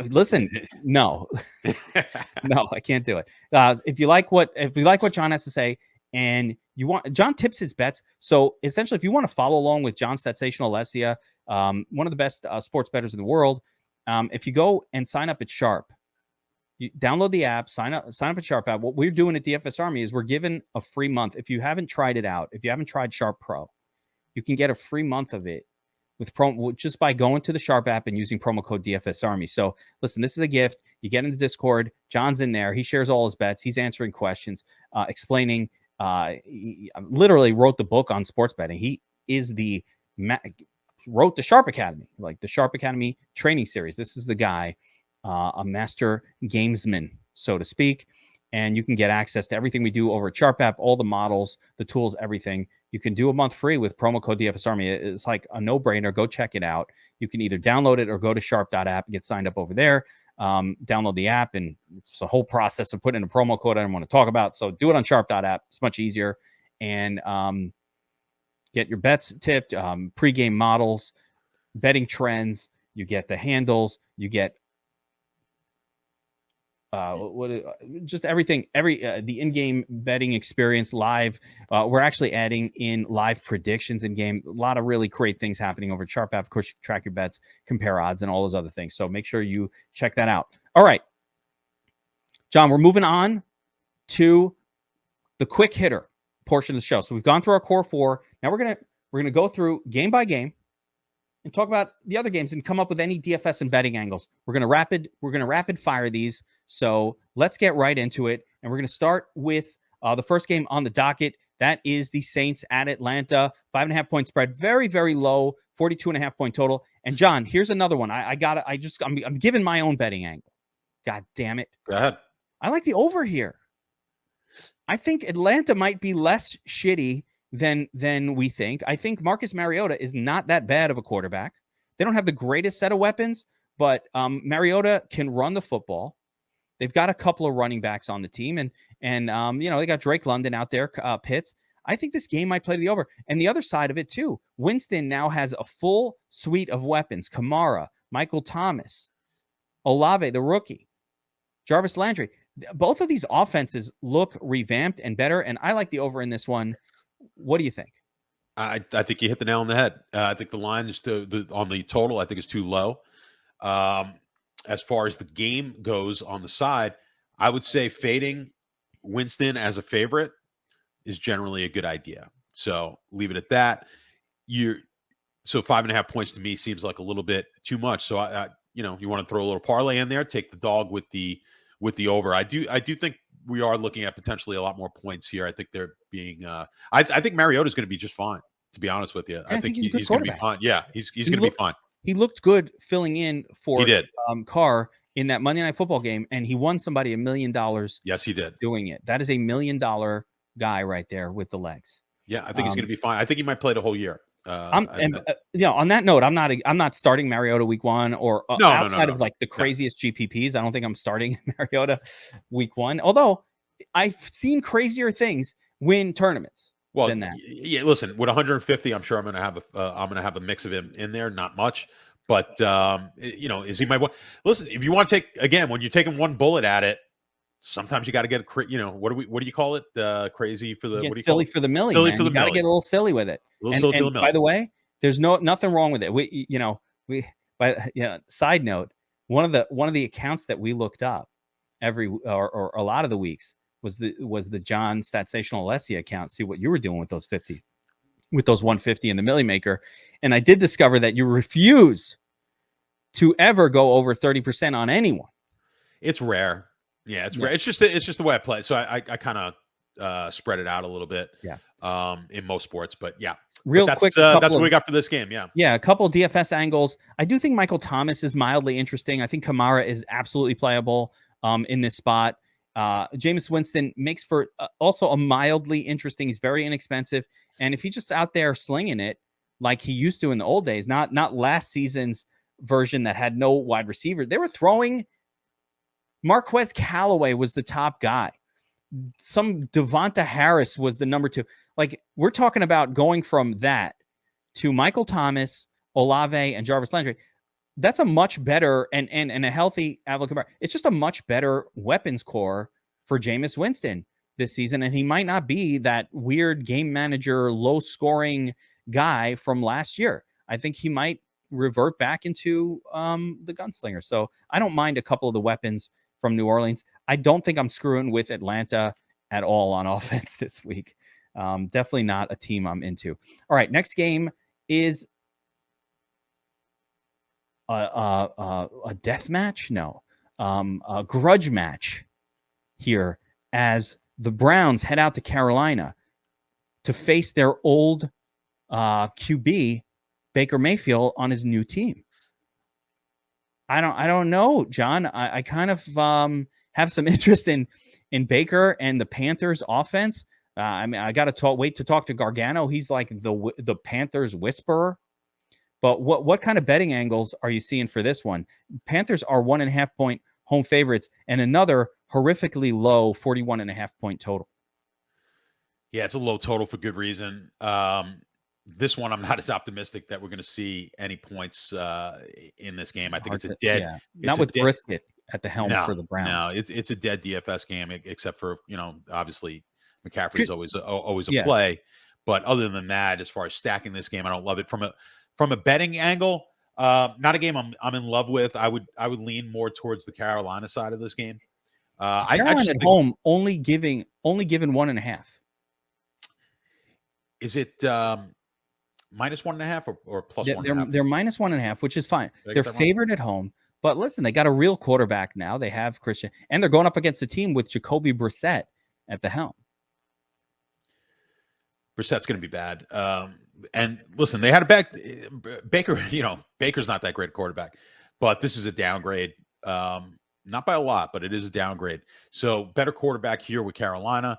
Listen, no, no, I can't do it. If you like what John has to say, and John tips his bets. So essentially, if you want to follow along with John Statsational Alessia, one of the best sports bettors in the world, if you go and sign up at Sharp, you download the app, sign up at Sharp app. What we're doing at DFS Army is we're giving a free month. If you haven't tried it out, if you haven't tried Sharp Pro, you can get a free month of it with just by going to the Sharp app and using promo code DFS Army. So listen, this is a gift. You get into Discord. John's in there. He shares all his bets. He's answering questions, explaining. He literally wrote the book on sports betting. He is wrote the Sharp Academy, like the Sharp Academy training series. This is the guy, a master gamesman, so to speak. And you can get access to everything we do over at Sharp app, all the models, the tools, everything. You can do a month free with promo code DFS Army. It's like a no-brainer. Go check it out. You can either download it or go to sharp.app and get signed up over there. Download the app, and it's a whole process of putting in a promo code I don't want to talk about. So do it on sharp.app. It's much easier. And get your bets tipped, pregame models, betting trends. You get the handles. You get just everything, the in-game betting experience live. We're actually adding in live predictions in game. A lot of really great things happening over at Sharp app. Of course, you can track your bets, compare odds, and all those other things. So make sure you check that out. All right, John, we're moving on to the quick hitter portion of the show. So we've gone through our core 4. Now we're gonna go through game by game and talk about the other games and come up with any DFS and betting angles. We're gonna rapid fire these. So let's get right into it. And we're going to start with the first game on the docket. That is the Saints at Atlanta. 5.5 point spread. Very, very low. 42.5 point total. And John, here's another one. I'm giving my own betting angle. God damn it. Go ahead. I like the over here. I think Atlanta might be less shitty than we think. I think Marcus Mariota is not that bad of a quarterback. They don't have the greatest set of weapons, but Mariota can run the football. They've got a couple of running backs on the team, and they got Drake London out there, Pitts. I think this game might play to the over. And the other side of it too, Winston now has a full suite of weapons: Kamara, Michael Thomas, Olave, the rookie, Jarvis Landry. Both of these offenses look revamped and better, and I like the over in this one. What do you think? I think you hit the nail on the head. I think the line is on the total, I think is too low. As far as the game goes on the side, I would say fading Winston as a favorite is generally a good idea. So leave it at that. So 5.5 points to me seems like a little bit too much. So you want to throw a little parlay in there, take the dog with the over. I do think we are looking at potentially a lot more points here. I think they're being I think Mariota is going to be just fine, to be honest with you. Yeah, I think he's going to be fine. Yeah, he's going to be fine. He looked good filling in for he did. Carr in that Monday Night Football game, and he won somebody $1 million. Yes, he did. Doing it. That is $1 million guy right there with the legs. Yeah, I think he's going to be fine. I think he might play the whole year. On that note, I'm not starting Mariota week 1 or outside of like the craziest GPPs. I don't think I'm starting Mariota week 1. Although I've seen crazier things win tournaments. Well, than that. Yeah. Listen, with 150, I'm sure I'm going to have a mix of him in there. Not much, but is he my one? Listen, if you want to take again, when you're taking one bullet at it, sometimes you got to get what do you call it? Crazy for the silly for the milli. Silly for the milli. You got to get a little silly with it. And by the way, there's nothing wrong with it. Side note, one of the accounts that we looked up or a lot of the weeks was the John Statsational Alessia account. See what you were doing with those 150 in the Millie Maker. And I did discover that you refuse to ever go over 30% on anyone. It's rare. Yeah, it's rare. It's just the way I play. So I kind of spread it out a little bit. Yeah. In most sports, but yeah. Quick. That's what we got for this game. Yeah. Yeah. A couple of DFS angles. I do think Michael Thomas is mildly interesting. I think Kamara is absolutely playable in this spot. Jameis Winston makes for also a mildly interesting. He's very inexpensive. And if he's just out there slinging it like he used to in the old days, not last season's version that had no wide receiver, they were throwing. Marquez Callaway was the top guy. Some Devonta Harris was the number 2. Like, we're talking about going from that to Michael Thomas, Olave, and Jarvis Landry. That's a much better and a healthy Alvin Kamara. It's just a much better weapons core for Jameis Winston this season, and he might not be that weird game manager, low-scoring guy from last year. I think he might revert back into the gunslinger. So I don't mind a couple of the weapons from New Orleans. I don't think I'm screwing with Atlanta at all on offense this week. Definitely not a team I'm into. All right, next game is a death match? No. A grudge match here as the Browns head out to Carolina to face their old QB, Baker Mayfield, on his new team. I don't know, John. I kind of have some interest in Baker and the Panthers offense. I got to wait to talk to Gargano. He's like the Panthers whisperer. But what kind of betting angles are you seeing for this one? Panthers are 1.5 point home favorites and another horrifically low 41.5 point total. Yeah, it's a low total for good reason. This one, I'm not as optimistic that we're going to see any points in this game. I think it's a dead. Yeah. Not with Brisket at the helm for the Browns. No, it's a dead DFS game, except for obviously McCaffrey's always a play. But other than that, as far as stacking this game, I don't love it from a betting angle. Not a game I'm in love with. I would lean more towards the Carolina side of this game. Carolina at home only given 1.5. Is it minus 1.5 or plus 1.5? They're minus 1.5, which is fine. They're favored at home. But listen, they got a real quarterback now. They have Christian, and they're going up against a team with Jacoby Brissett at the helm. Brissett's going to be bad. And listen, they had a back Baker. Baker's not that great a quarterback, but this is a downgrade. Not by a lot, but it is a downgrade. So better quarterback here with Carolina.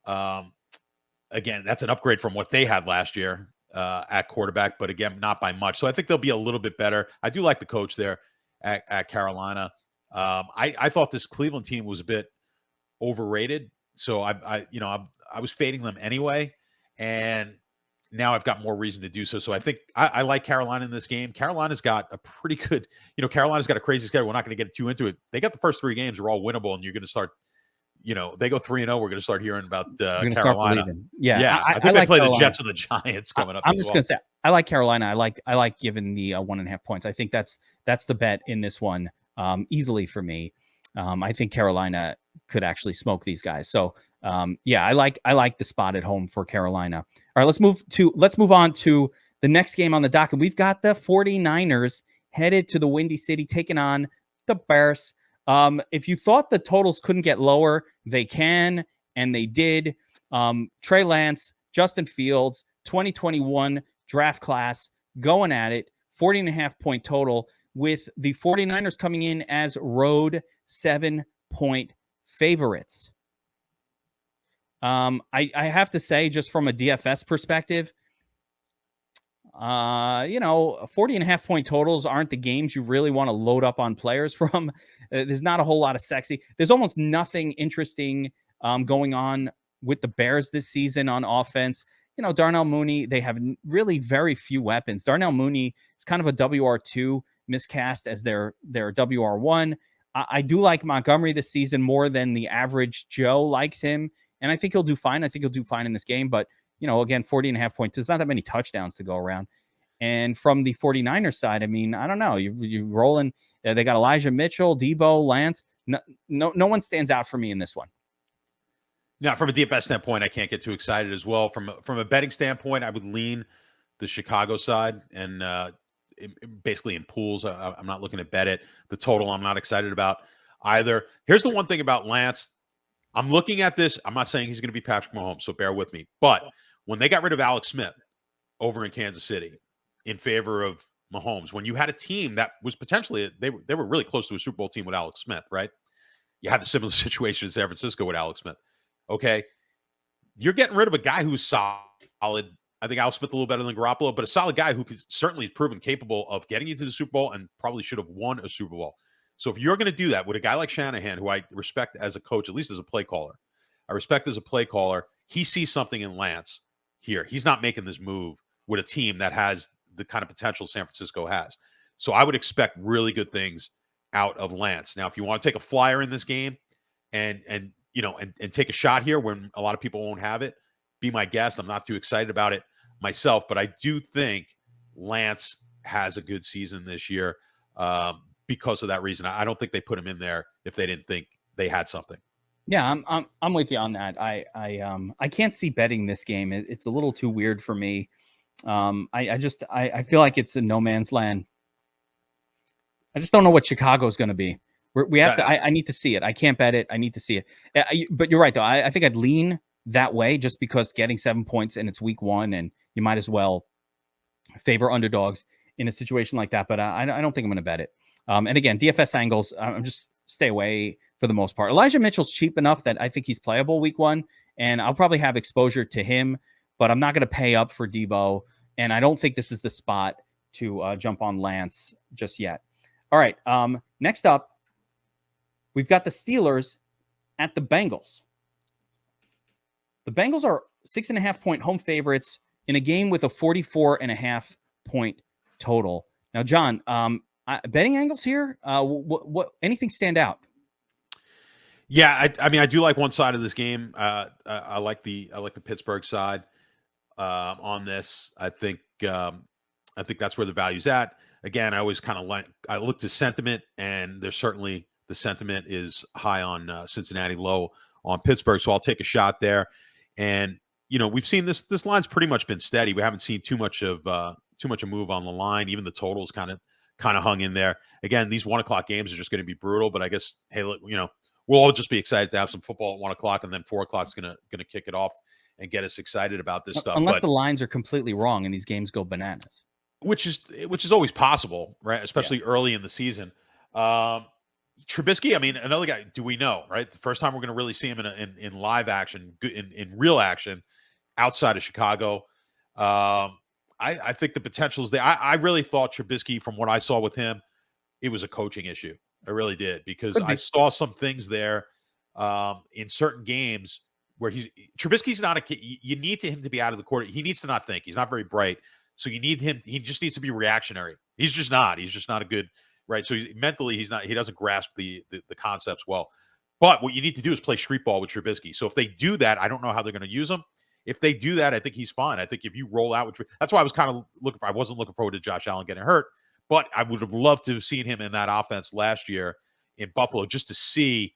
Again, that's an upgrade from what they had last year at quarterback, but again, not by much. So I think they'll be a little bit better. I do like the coach there at Carolina. I thought this Cleveland team was a bit overrated, so I was fading them anyway, and now I've got more reason to do so. So I think I like Carolina in this game. Carolina's got a pretty good, Carolina's got a crazy schedule. We're not going to get too into it. They got the first 3 games are all winnable, and you're going to start. They go 3-0. We're going to start hearing about Carolina. Yeah, I think they like play Carolina. the Jets and the Giants coming up. I'm just going to say I like Carolina. I like giving the 1.5 points. I think that's the bet in this one easily for me. I think Carolina could actually smoke these guys. So I like the spot at home for Carolina. All right, let's move on to the next game on the docket. We've got the 49ers headed to the Windy City taking on the Bears. If you thought the totals couldn't get lower, they can, and they did. Trey Lance, Justin Fields, 2021 draft class going at it, 40.5 point total, with the 49ers coming in as road 7-point favorites. I have to say, just from a DFS perspective, 40.5 point totals aren't the games you really want to load up on players from. There's not a whole lot of sexy. There's almost nothing interesting going on with the Bears this season on offense. Darnell Mooney, they have really very few weapons. Darnell Mooney is kind of a WR2 miscast as their WR1. I do like Montgomery this season more than the average Joe likes him, and I think he'll do fine. I think he'll do fine in this game, but again, 40.5 points. There's not that many touchdowns to go around. And from the 49ers side, I mean, I don't know. You rolling. They got Elijah Mitchell, Debo, Lance. No one stands out for me in this one. Now, from a DFS standpoint, I can't get too excited as well. From a betting standpoint, I would lean the Chicago side, and basically in pools, I'm not looking to bet it. The total, I'm not excited about either. Here's the one thing about Lance. I'm looking at this. I'm not saying he's going to be Patrick Mahomes, so bear with me. But when they got rid of Alex Smith over in Kansas City in favor of Mahomes, when you had a team that was potentially they were really close to a Super Bowl team with Alex Smith, right? You had the similar situation in San Francisco with Alex Smith. Okay, you're getting rid of a guy who's solid. I think Alex Smith a little better than Garoppolo, but a solid guy who certainly is proven capable of getting you to the Super Bowl and probably should have won a Super Bowl. So if you're going to do that with a guy like Shanahan, who I respect as a coach, at least as a play caller, he sees something in Lance here. He's not making this move with a team that has the kind of potential San Francisco has. So I would expect really good things out of Lance. Now, if you want to take a flyer in this game and take a shot here when a lot of people won't have it, be my guest. I'm not too excited about it myself, but I do think Lance has a good season this year because of that reason. I don't think they put him in there if they didn't think they had something. Yeah, I'm with you on that. I can't see betting this game. It's a little too weird for me. I feel like it's a no man's land. I just don't know what Chicago's going to be. We have to. I need to see it. I can't bet it. I need to see it. But you're right, though. I think I'd lean that way just because getting 7 points and it's week 1, and you might as well favor underdogs in a situation like that. But I don't think I'm going to bet it. And again, DFS angles, I'm just stay away for the most part. Elijah Mitchell's cheap enough that I think he's playable week 1, and I'll probably have exposure to him, but I'm not going to pay up for Debo, and I don't think this is the spot to jump on Lance just yet. All right, next up, we've got the Steelers at the Bengals. The Bengals are 6.5 point home favorites in a game with a 44.5 point total. Now, John, betting angles here, what anything stand out? Yeah, I mean, I do like one side of this game. I like the Pittsburgh side on this. I think that's where the value's at. Again, I always kind of I look to sentiment, and there's certainly the sentiment is high on Cincinnati, low on Pittsburgh. So I'll take a shot there. And we've seen this line's pretty much been steady. We haven't seen too much of a move on the line. Even the totals kind of hung in there. Again, these 1:00 games are just going to be brutal. But I guess, hey, look, we'll all just be excited to have some football at 1:00, and then 4:00 is going to kick it off and get us excited about this stuff. Unless the lines are completely wrong and these games go bananas, which is always possible, right? Especially early in the season. Trubisky, I mean, another guy. Do we know? Right, the first time we're going to really see him in live action, in real action, outside of Chicago. I think the potential is there. I really thought Trubisky, from what I saw with him, it was a coaching issue. I really did, because Could be. I saw some things there in certain games where Trubisky's not a. You need him to be out of the court. He needs to not think. He's not very bright, so you need him. He just needs to be reactionary. He's just not. He's just not a good. Right. So mentally, he's not. He doesn't grasp the concepts well. But what you need to do is play street ball with Trubisky. So if they do that, I don't know how they're going to use him. If they do that, I think he's fine. I think if you roll out with, that's why I was kind of looking. I wasn't looking forward to Josh Allen getting hurt, but I would have loved to have seen him in that offense last year in Buffalo, just to see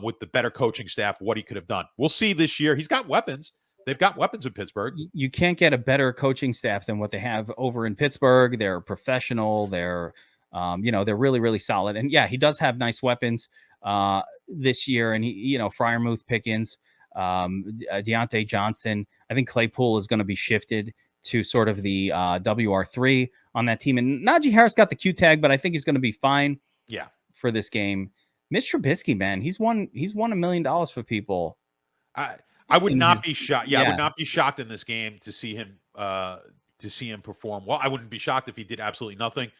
with the better coaching staff what he could have done. We'll see this year. He's got weapons. They've got weapons in Pittsburgh. You can't get a better coaching staff than what they have over in Pittsburgh. They're professional. They're they're really, really solid. And yeah, he does have nice weapons this year. And Freiermuth, Pickens, Deontay Johnson. I think Claypool is going to be shifted to sort of the WR3 on that team. And Najee Harris got the Q tag, but I think he's going to be fine. Yeah, for this game. Mitch Trubisky, man, he's won $1 million for people. I would not be shocked. Yeah, I would not be shocked in this game to see him perform well. I wouldn't be shocked if he did absolutely nothing.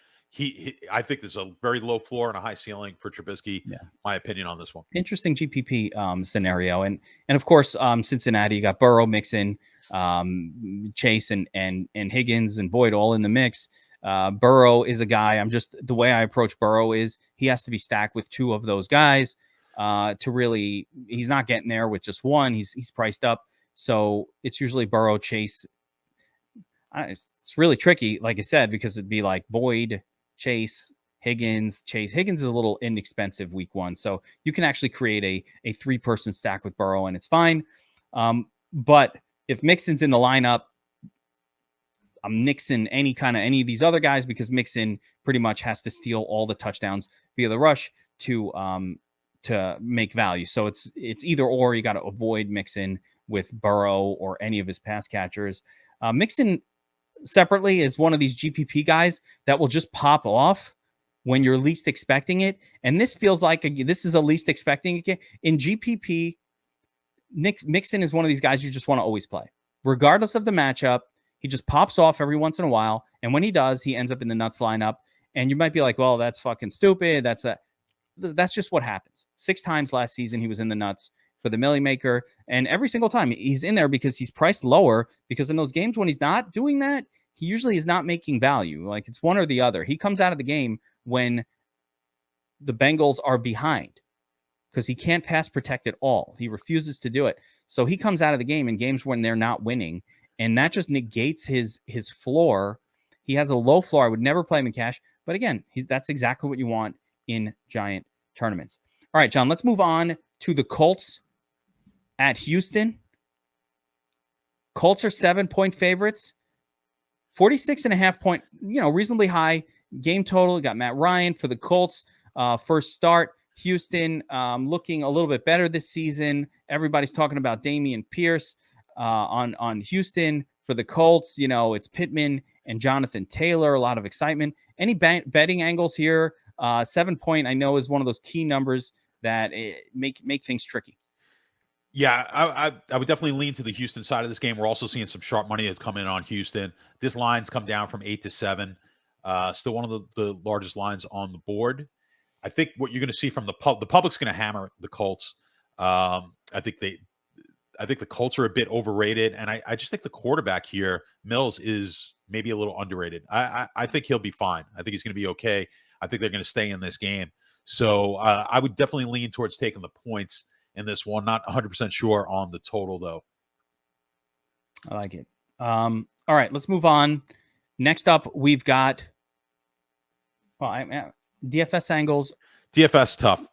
I think there's a very low floor and a high ceiling for Trubisky. Yeah. My opinion on this one. Interesting GPP scenario, and of course Cincinnati, you got Burrow, Mixon, Chase, and Higgins and Boyd all in the mix. Burrow is a guy. The way I approach Burrow is he has to be stacked with two of those guys to really. He's not getting there with just one. He's priced up, so it's usually Burrow, Chase. It's really tricky, like I said, because it'd be like Boyd, Chase, Higgins. Higgins is a little inexpensive week one, so you can actually create a 3-person stack with Burrow, and it's fine. But if Mixon's in the lineup, I'm nixing any of these other guys, because Mixon pretty much has to steal all the touchdowns via the rush to make value. So it's either or. You got to avoid Mixon with Burrow or any of his pass catchers. Mixon separately is one of these GPP guys that will just pop off when you're least expecting it. And this feels like this is a least expecting it. In GPP, Mixon is one of these guys you just want to always play, regardless of the matchup. He just pops off every once in a while. And when he does, he ends up in the nuts lineup. And you might be like, well, that's fucking stupid. That's just what happens. 6 times last season, he was in the nuts for the Millie Maker. And every single time he's in there because he's priced lower, because in those games when he's not doing that, he usually is not making value. Like, it's one or the other. He comes out of the game when the Bengals are behind because he can't pass protect at all. He refuses to do it. So he comes out of the game in games when they're not winning. And that just negates his floor. He has a low floor. I would never play him in cash. But again, that's exactly what you want in giant tournaments. All right, John, let's move on to the Colts at Houston. Colts are 7-point favorites. 46.5 point, reasonably high game total. You got Matt Ryan for the Colts. First start. Houston looking a little bit better this season. Everybody's talking about Dameon Pierce. On Houston for the Colts, it's Pittman and Jonathan Taylor. A lot of excitement. Any betting angles here? 7-point, I know, is one of those key numbers that make things tricky. Yeah, I would definitely lean to the Houston side of this game. We're also seeing some sharp money that's come in on Houston. This line's come down from 8 to 7. Still one of the largest lines on the board. I think what you're going to see from the public's going to hammer the Colts. I think the Colts are a bit overrated, and I just think the quarterback here, Mills, is maybe a little underrated. I think he'll be fine. I think he's going to be okay. I think they're going to stay in this game. So I would definitely lean towards taking the points in this one. Not 100% sure on the total, though. I like it. All right, let's move on. Next up, we've got DFS angles. DFS tough.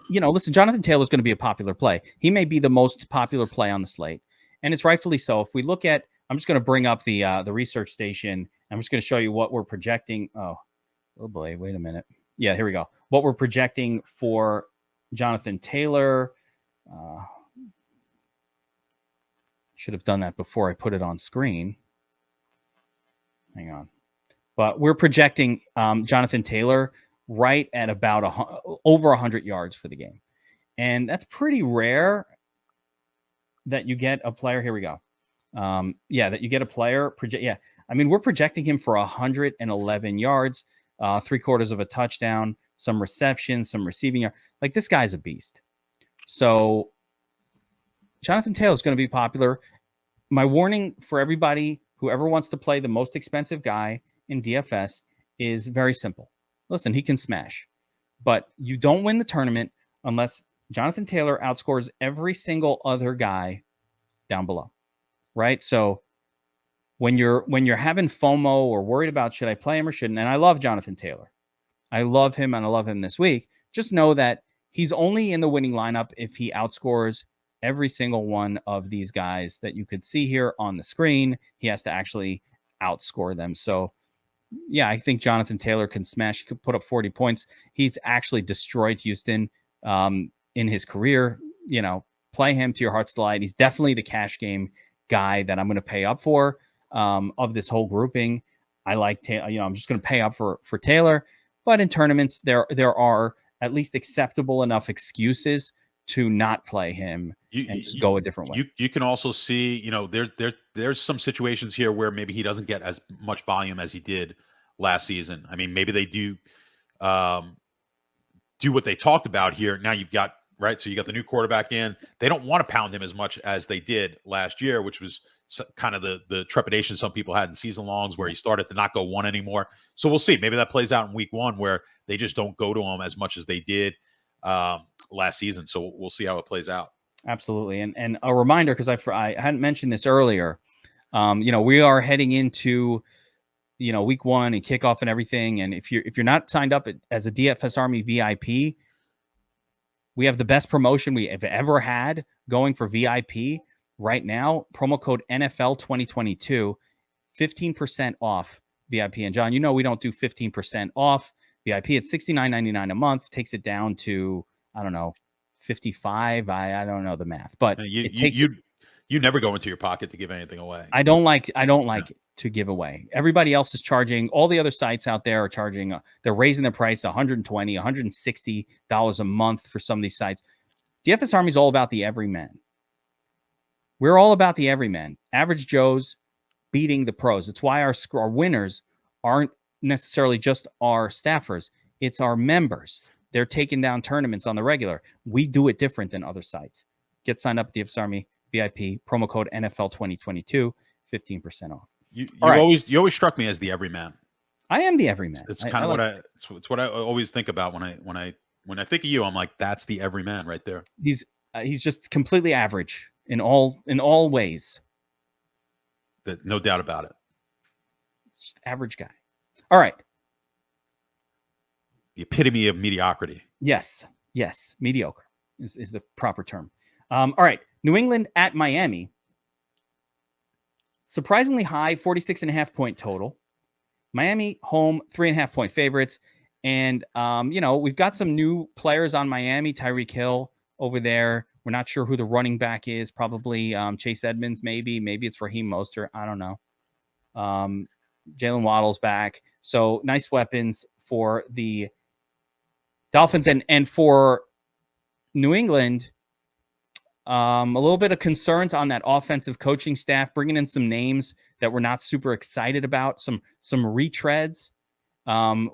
Listen, Jonathan Taylor is going to be a popular play. He may be the most popular play on the slate, and it's rightfully so. If we look at, I'm just going to bring up the research station. I'm just going to show you what we're projecting. Oh boy, wait a minute. Yeah, here we go. What we're projecting for Jonathan Taylor. Should have done that before I put it on screen. Hang on. But we're projecting Jonathan Taylor right at about over 100 yards for the game. And that's pretty rare that you get a player. Here we go. That you get a player. I mean, we're projecting him for 111 yards, 3/4 of a touchdown, some receptions, some receiving. Like, this guy's a beast. So Jonathan Taylor is going to be popular. My warning for everybody, whoever wants to play the most expensive guy in DFS, is very simple. Listen, he can smash, but you don't win the tournament unless Jonathan Taylor outscores every single other guy down below, right? So when you're having FOMO or worried about should I play him or shouldn't, and I love Jonathan Taylor. I love him, and I love him this week. Just know that he's only in the winning lineup if he outscores every single one of these guys that you could see here on the screen. He has to actually outscore them. So, yeah, I think Jonathan Taylor can smash. He could put up 40 points. He's actually destroyed Houston in his career. You know, play him to your heart's delight. He's definitely the cash game guy that I'm going to pay up for of this whole grouping. I like Taylor. You know, I'm just going to pay up for Taylor. But in tournaments, there are at least acceptable enough excuses to not play him and just go a different way. You can also see, you know, there's some situations here where maybe he doesn't get as much volume as he did last season. I mean, maybe they do what they talked about here. Now you've got, right, so you got the new quarterback in. They don't want to pound him as much as they did last year, which was kind of the trepidation some people had in season longs where he started to not go one anymore. So we'll see. Maybe that plays out in week one where they just don't go to him as much as they did last season. So we'll see how it plays out. Absolutely. And a reminder, because I hadn't mentioned this earlier, you know, we are heading into, you know, week one and kickoff and everything. And if you're not signed up as a DFS Army VIP, we have the best promotion we have ever had going for VIP right now. Promo code NFL 2022, 15% off VIP. And John, you know, we don't do 15% off VIP. It's $69.99 a month. Takes it down to, I don't know, 55. I don't know the math, but you never go into your pocket to give anything away. I don't like to give away. Everybody else is charging. All the other sites out there are charging. They're raising their price $120, $160 a month for some of these sites. DFS Army is all about the everyman. We're all about the everyman. Average Joes beating the pros. It's why our winners aren't necessarily just our staffers. It's our members. They're taking down tournaments on the regular. We do it different than other sites. Get signed up at DFS Army VIP, promo code NFL 2022, 15% off. You always struck me as the everyman. I am the everyman. It's kind of it's what I always think about when I think of you. I'm like, that's the everyman right there. He's just completely average in all ways. No doubt about it. Just average guy. All right. The epitome of mediocrity. Yes. Mediocre is the proper term. All right. New England at Miami. Surprisingly high, 46.5 point total. Miami home, 3.5 point favorites. And, you know, we've got some new players on Miami. Tyreek Hill over there. We're not sure who the running back is. Probably Chase Edmonds, maybe. Maybe it's Raheem Mostert. I don't know. Jalen Waddle's back. So nice weapons for the Dolphins. And for New England, a little bit of concerns on that offensive coaching staff, bringing in some names that we're not super excited about, some retreads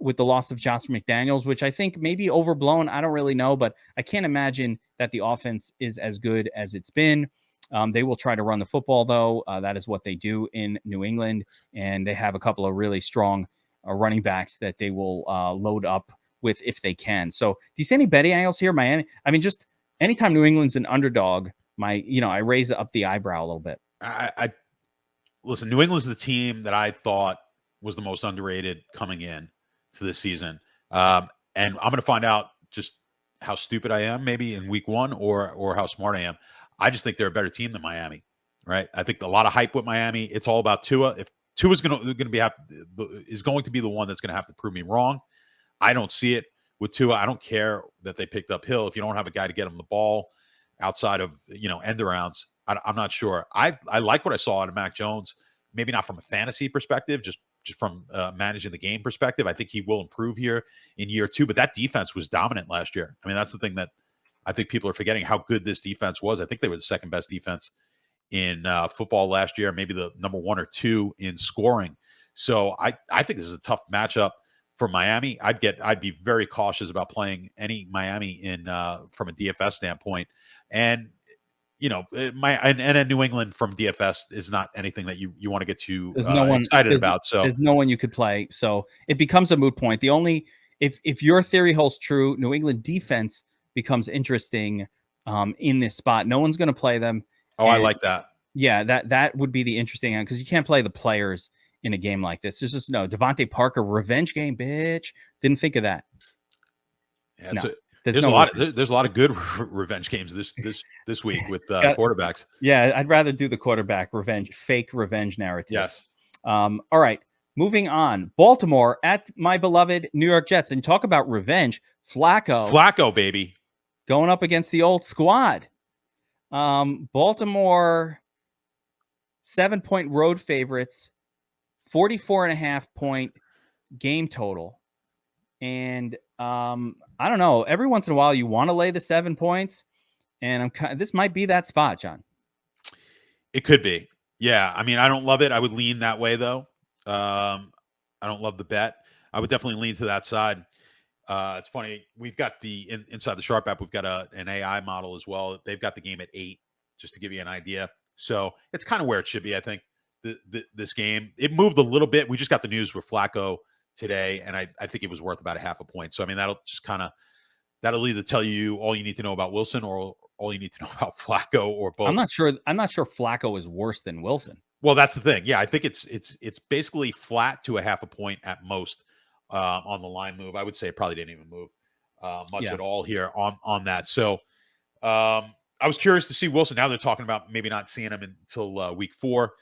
with the loss of Josh McDaniels, which I think may be overblown. I don't really know, but I can't imagine that the offense is as good as it's been. They will try to run the football, though. That is what they do in New England, and they have a couple of really strong running backs that they will load up with if they can. So do you see any betting angles here, Miami? I mean, just anytime New England's an underdog, I raise up the eyebrow a little bit. I listen, New England's the team that I thought was the most underrated coming in to this season. And I'm going to find out just how stupid I am maybe in week one or how smart I am. I just think they're a better team than Miami, right? I think a lot of hype with Miami. It's all about Tua. If Tua is going to be the one that's going to have to prove me wrong, I don't see it with Tua. I don't care that they picked up Hill. If you don't have a guy to get him the ball outside of, end arounds, I'm not sure. I like what I saw out of Mac Jones, maybe not from a fantasy perspective, just just from managing the game perspective. I think he will improve here in year 2, but that defense was dominant last year. I mean, that's the thing that I think people are forgetting, how good this defense was. I think they were the second best defense in football last year, maybe the number 1 or 2 in scoring. So I think this is a tough matchup for Miami. I'd be very cautious about playing any Miami in from a DFS standpoint. And and New England from DFS is not anything that you want to get too excited about. So there's no one you could play. So it becomes a moot point. The only if your theory holds true, New England defense becomes interesting in this spot. No one's going to play them. Oh, I like that. Yeah, that would be the interesting end, because you can't play the players in a game like this. There's just no Devontae Parker revenge game, bitch. Didn't think of that. Yeah, no. There's a lot of good revenge games this week with quarterbacks. Yeah, I'd rather do the quarterback fake revenge narrative. Yes. All right, moving on. Baltimore at my beloved New York Jets, and talk about revenge. Flacco, baby, going up against the old squad. Baltimore 7-point road favorites, 44.5-point game total, and I don't know. Every once in a while, you want to lay the 7 points, and this might be that spot, John. It could be. Yeah. I mean, I don't love it. I would lean that way, though. I don't love the bet. I would definitely lean to that side. It's funny. We've got inside the Sharp app, we've got an AI model as well. They've got the game at 8, just to give you an idea. So it's kind of where it should be, I think, this game. It moved a little bit. We just got the news with Flacco today, and I think it was worth about 0.5 point. So I mean, that'll either tell you all you need to know about Wilson or all you need to know about Flacco, or both. I'm not sure Flacco is worse than Wilson. Well, that's the thing. Yeah, I think it's basically flat to 0.5 point at most on the line move. I would say it probably didn't even move much at all here on that. So I was curious to see Wilson. Now they're talking about maybe not seeing him until week 4.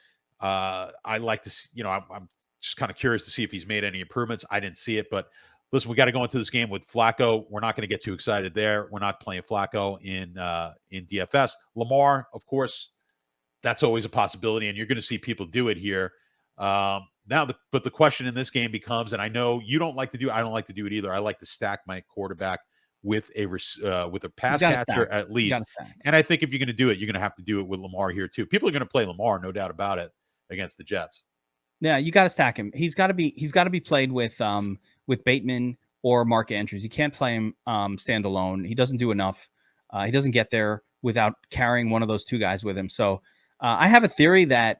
I like to see, I'm just kind of curious to see if he's made any improvements. I didn't see it, but listen, we got to go into this game with Flacco. We're not going to get too excited there. We're not playing Flacco in DFS. Lamar, of course, that's always a possibility, and you're going to see people do it here. But the question in this game becomes, and I know you don't like to do it, I don't like to do it either. I like to stack my quarterback with a pass catcher at least. And I think if you're going to do it, you're going to have to do it with Lamar here too. People are going to play Lamar, no doubt about it, against the Jets. Yeah, you got to stack him. He's got to be played with Bateman or Mark Andrews. You can't play him standalone. He doesn't do enough. He doesn't get there without carrying one of those 2 guys with him. So I have a theory that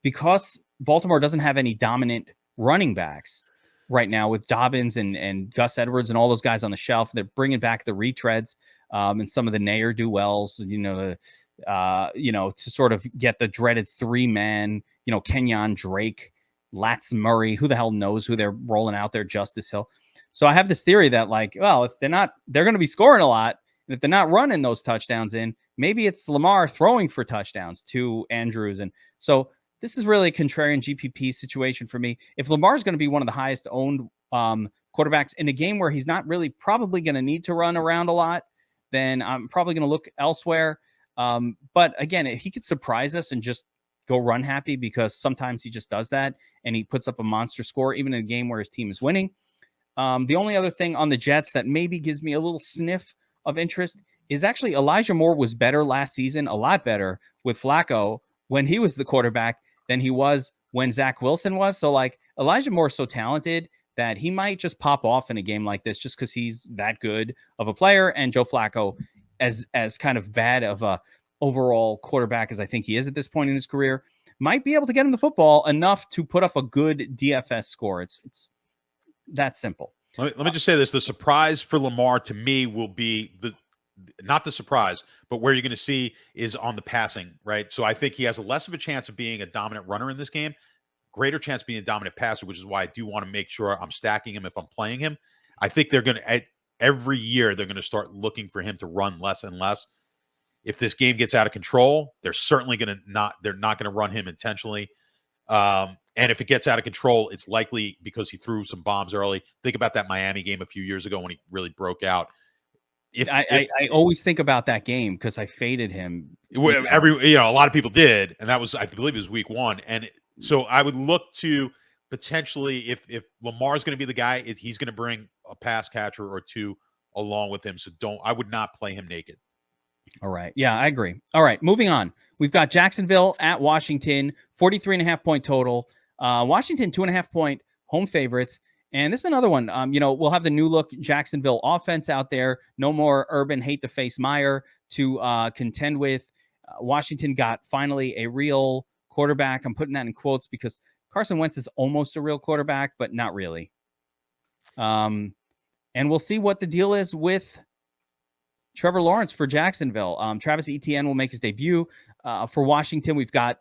because Baltimore doesn't have any dominant running backs right now, with Dobbins and Gus Edwards and all those guys on the shelf, they're bringing back the retreads and some of the ne'er-do-wells, to sort of get the dreaded 3-man, Kenyon Drake, Latz Murray, who the hell knows who they're rolling out there, Justice Hill. So I have this theory that, if they're going to be scoring a lot. And if they're not running those touchdowns in, maybe it's Lamar throwing for touchdowns to Andrews. And so this is really a contrarian GPP situation for me. If Lamar is going to be one of the highest owned quarterbacks in a game where he's not really probably going to need to run around a lot, then I'm probably going to look elsewhere. But again, if he could surprise us and just go run happy, because sometimes he just does that and he puts up a monster score, even in a game where his team is winning. The only other thing on the Jets that maybe gives me a little sniff of interest is actually Elijah Moore was better last season, a lot better with Flacco when he was the quarterback than he was when Zach Wilson was. So Elijah Moore is so talented that he might just pop off in a game like this just because he's that good of a player. And Joe Flacco, as kind of bad of a overall quarterback as I think he is at this point in his career, might be able to get him the football enough to put up a good DFS score. It's that simple. Let me just say this. The surprise for Lamar to me will be not the surprise, but where you're going to see is on the passing, right? So I think he has less of a chance of being a dominant runner in this game, greater chance of being a dominant passer, which is why I do want to make sure I'm stacking him if I'm playing him. I think they're going to, every year, they're going to start looking for him to run less and less. If this game gets out of control, they're certainly they're not going to run him intentionally. And if it gets out of control, it's likely because he threw some bombs early. Think about that Miami game a few years ago when he really broke out. I always think about that game because I faded him. A lot of people did, and that was, I believe, it was week 1. And so I would look to potentially, if Lamar's going to be the guy, he's going to bring a pass catcher or two along with him. So I would not play him naked. All right. Yeah, I agree. All right, moving on. We've got Jacksonville at Washington, 43.5 point total. Washington, 2.5 point home favorites. And this is another one. We'll have the new look Jacksonville offense out there. No more Urban hate to face Meyer to contend with. Washington got finally a real quarterback. I'm putting that in quotes because Carson Wentz is almost a real quarterback, but not really. And we'll see what the deal is with Trevor Lawrence for Jacksonville. Travis Etienne will make his debut. For Washington, we've got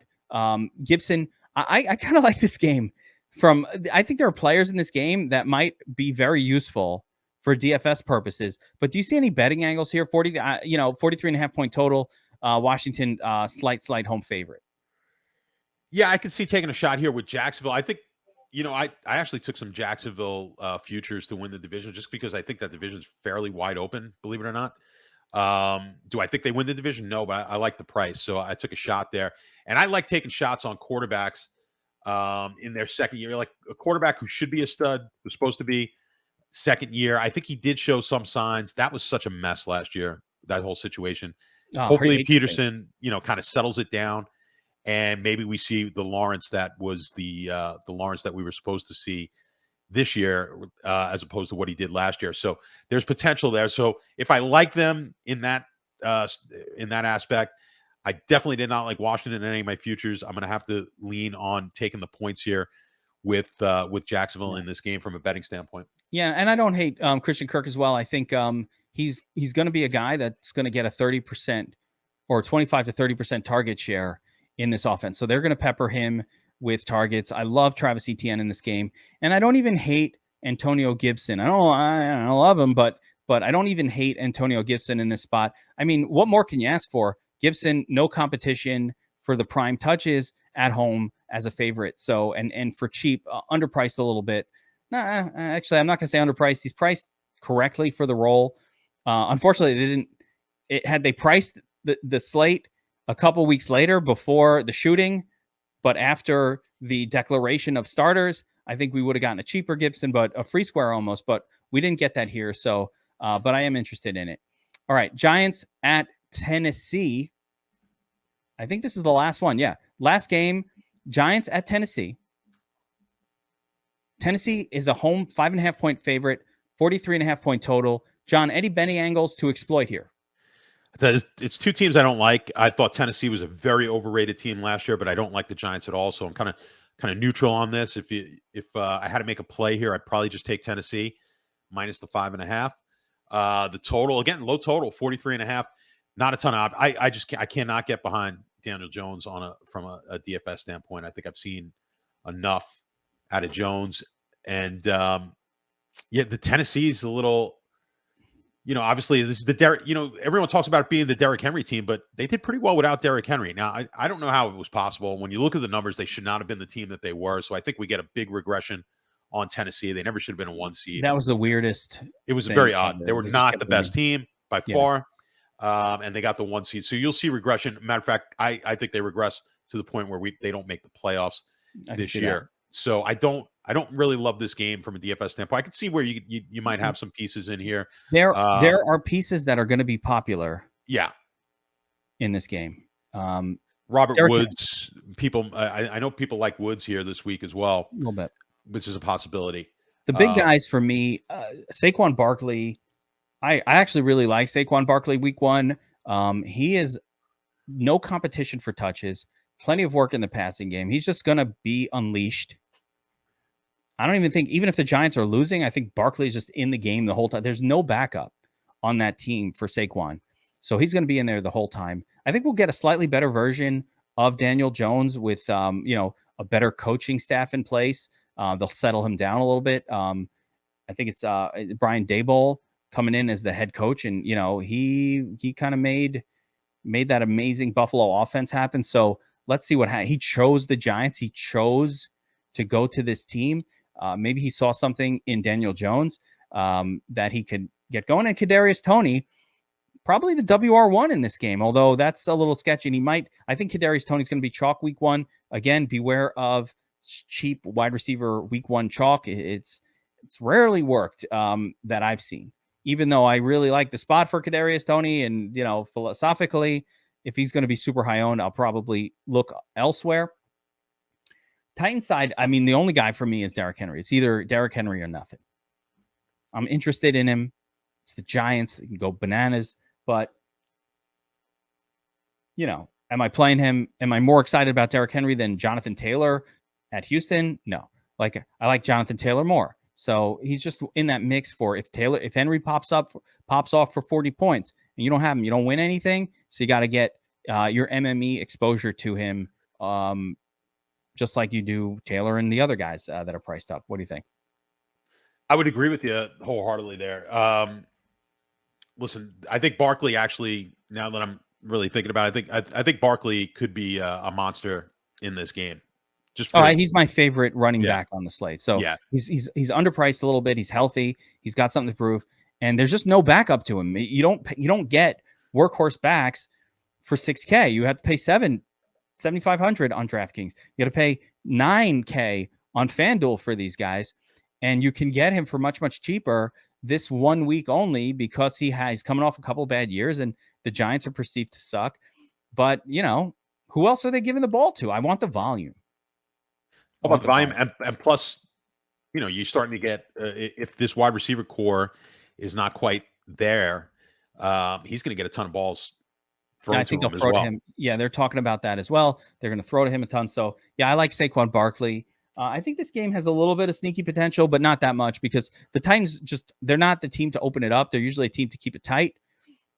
Gibson. I kind of like this game. I think there are players in this game that might be very useful for DFS purposes. But do you see any betting angles here? 43.5 point total. Washington, slight home favorite. Yeah, I could see taking a shot here with Jacksonville. I think, I actually took some Jacksonville futures to win the division just because I think that division is fairly wide open, believe it or not. Do I think they win the division? No, but I like the price. So I took a shot there. And I like taking shots on quarterbacks in their second year. Like a quarterback who should be a stud, who's supposed to be second year. I think he did show some signs. That was such a mess last year, that whole situation. Hopefully Peterson, kind of settles it down. And maybe we see the Lawrence that was the Lawrence that we were supposed to see this year, as opposed to what he did last year. So there's potential there. So if I like them in that aspect, I definitely did not like Washington in any of my futures. I'm going to have to lean on taking the points here with Jacksonville in this game from a betting standpoint. Yeah, and I don't hate Christian Kirk as well. I think he's going to be a guy that's going to get a 30% or 25 to 30% target share in this offense. So they're going to pepper him with targets. I love Travis Etienne in this game, and I don't even hate Antonio Gibson. I don't love him, but I don't even hate Antonio Gibson in this spot. I mean, what more can you ask for? Gibson, no competition for the prime touches at home as a favorite. So, and for cheap, underpriced a little bit. Actually, I'm not going to say underpriced. He's priced correctly for the role. Unfortunately, had they priced the slate a couple weeks later before the shooting, but after the declaration of starters, I think we would have gotten a cheaper Gibson, but a free square almost, but we didn't get that here. So, but I am interested in it. All right. Giants at Tennessee. I think this is the last one. Yeah. Last game, Giants at Tennessee. Tennessee is a home 5.5 point favorite, 43.5 point total. John, any betting angles to exploit here? It's two teams I don't like. I thought Tennessee was a very overrated team last year, but I don't like the Giants at all. So I'm kind of neutral on this. If I had to make a play here, I'd probably just take Tennessee minus the 5.5. The total, again, low total, 43.5. Not a ton of. I cannot get behind Daniel Jones from a DFS standpoint. I think I've seen enough out of Jones, and the Tennessee's a little. Obviously this is the Derrick, everyone talks about it being the Derrick Henry team, but they did pretty well without Derrick Henry. Now, I don't know how it was possible. When you look at the numbers, they should not have been the team that they were. So I think we get a big regression on Tennessee. They never should have been a 1 seed. That was the weirdest. It was very odd. They were not the best team by far. And they got the 1 seed. So you'll see regression. Matter of fact, I think they regress to the point where they don't make the playoffs this year. So I don't really love this game from a DFS standpoint. I can see where you might have some pieces in here. There are pieces that are going to be popular. Yeah, in this game. Robert Woods. People, I know people like Woods here this week as well. A little bit, which is a possibility. The big guys for me, Saquon Barkley. I actually really like Saquon Barkley week 1. He is no competition for touches. Plenty of work in the passing game. He's just going to be unleashed. I don't even think, even if the Giants are losing, I think Barkley is just in the game the whole time. There's no backup on that team for Saquon. So he's going to be in there the whole time. I think we'll get a slightly better version of Daniel Jones with, a better coaching staff in place. They'll settle him down a little bit. I think it's Brian Daboll coming in as the head coach. And, he kind of made that amazing Buffalo offense happen. So let's see what he chose the Giants. He chose to go to this team. Maybe he saw something in Daniel Jones that he could get going. And Kadarius Toney, probably the WR1 in this game, although that's a little sketchy. And I think Kadarius Toney's going to be chalk week 1. Again, beware of cheap wide receiver week one chalk. It's rarely worked that I've seen. Even though I really like the spot for Kadarius Toney, and philosophically, if he's going to be super high owned, I'll probably look elsewhere. Titan side, I mean, the only guy for me is Derrick Henry. It's either Derrick Henry or nothing. I'm interested in him. It's the Giants. It can go bananas. But, am I playing him? Am I more excited about Derrick Henry than Jonathan Taylor at Houston? No. I like Jonathan Taylor more. So he's just in that mix for if Henry pops off for 40 points and you don't have him, you don't win anything. So you got to get your MME exposure to him, just like you do Taylor and the other guys that are priced up. What do you think? I would agree with you wholeheartedly there. Listen, I think Barkley actually, now that I'm really thinking about it, I think Barkley could be a monster in this game. He's my favorite running back on the slate. So he's underpriced a little bit. He's healthy. He's got something to prove, and there's just no backup to him. You don't get workhorse backs for $6K. You have to pay $7,500 on DraftKings. You got to pay $9K on FanDuel for these guys, and you can get him for much, much cheaper this 1 week only because he's coming off a couple of bad years, and the Giants are perceived to suck. But who else are they giving the ball to? I want the volume. How about the volume? And plus, you're starting to get, if this wide receiver core is not quite there, he's going to get a ton of balls thrown to him as well. Yeah, they're talking about that as well. They're going to throw to him a ton. So, I like Saquon Barkley. I think this game has a little bit of sneaky potential, but not that much because the Titans they're not the team to open it up. They're usually a team to keep it tight.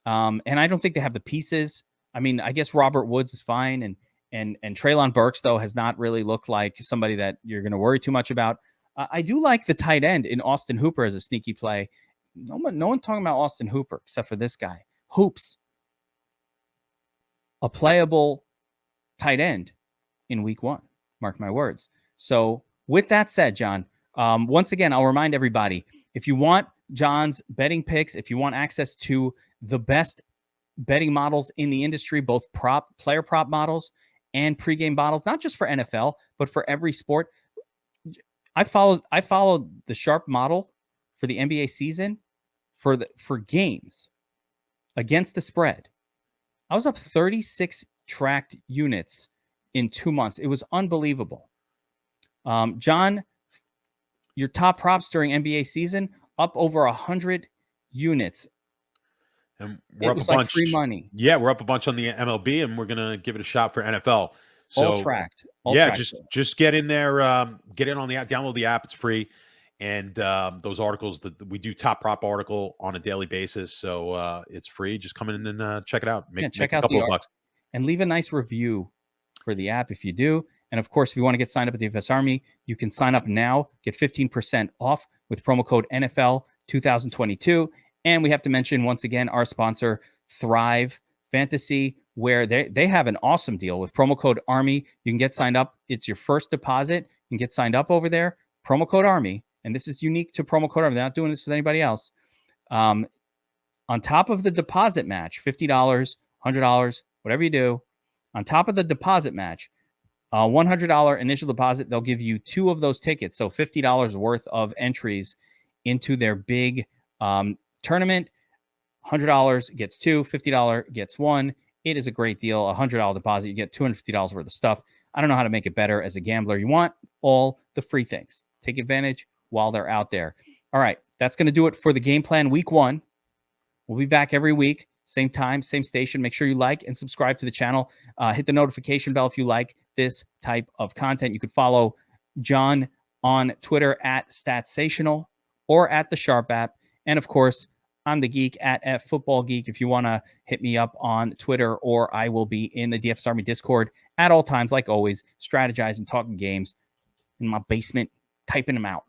And I don't think they have the pieces. I mean, I guess Robert Woods is fine, and Treylon Burks, though, has not really looked like somebody that you're going to worry too much about. I do like the tight end in Austin Hooper as a sneaky play. No one talking about Austin Hooper except for this guy. Hoops. A playable tight end in week one. Mark my words. So with that said, John, once again, I'll remind everybody, if you want John's betting picks, if you want access to the best betting models in the industry, both player prop models and pregame models, not just for NFL, but for every sport. I followed the Sharp model for the NBA season for games against the spread. I was up 36 tracked units in 2 months. It was unbelievable. John, your top props during NBA season up over 100 units. And we're up a bunch. Like free money. Yeah, we're up a bunch on the MLB, and we're gonna give it a shot for NFL. So all tracked. Just get in there, get in on the app, download the app. It's free, and those articles that we do, top prop article on a daily basis, so it's free. Just come in and check it out. Check out a couple of bucks, and leave a nice review for the app if you do. And of course, if you want to get signed up at the DFS Army, you can sign up now, get 15% off with promo code NFL 2022. And we have to mention once again our sponsor, Thrive Fantasy, where they have an awesome deal with promo code ARMY. You can get signed up. It's your first deposit. You can get signed up over there. Promo code ARMY. And this is unique to promo code ARMY. They're not doing this with anybody else. On top of the deposit match, $50, $100, whatever you do, on top of the deposit match, $100 initial deposit, they'll give you 2 of those tickets. So $50 worth of entries into their big tournament. $100 gets 2, $50 gets 1. It is a great deal. $100 deposit, you get $250 worth of stuff. I don't know how to make it better as a gambler. You want all the free things. Take advantage while they're out there. All right, that's going to do it for the Game Plan Week 1. We'll be back every week, same time, same station. Make sure you like and subscribe to the channel. Hit the notification bell if you like this type of content. You could follow John on Twitter at Statsational or at the Sharp app. And of course, I'm the Geek at @FootballGeek. If you want to hit me up on Twitter, or I will be in the DFS Army Discord at all times, like always, strategizing, talking games in my basement, typing them out.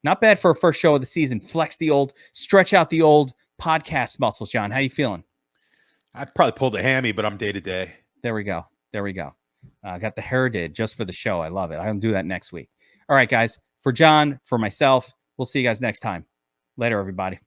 Not bad for a first show of the season. Stretch out the old podcast muscles, John. How you feeling? I probably pulled a hammy, but I'm day to day. There we go. I got the hair did just for the show. I love it. I'll do that next week. All right, guys. For John, for myself, we'll see you guys next time. Later, everybody.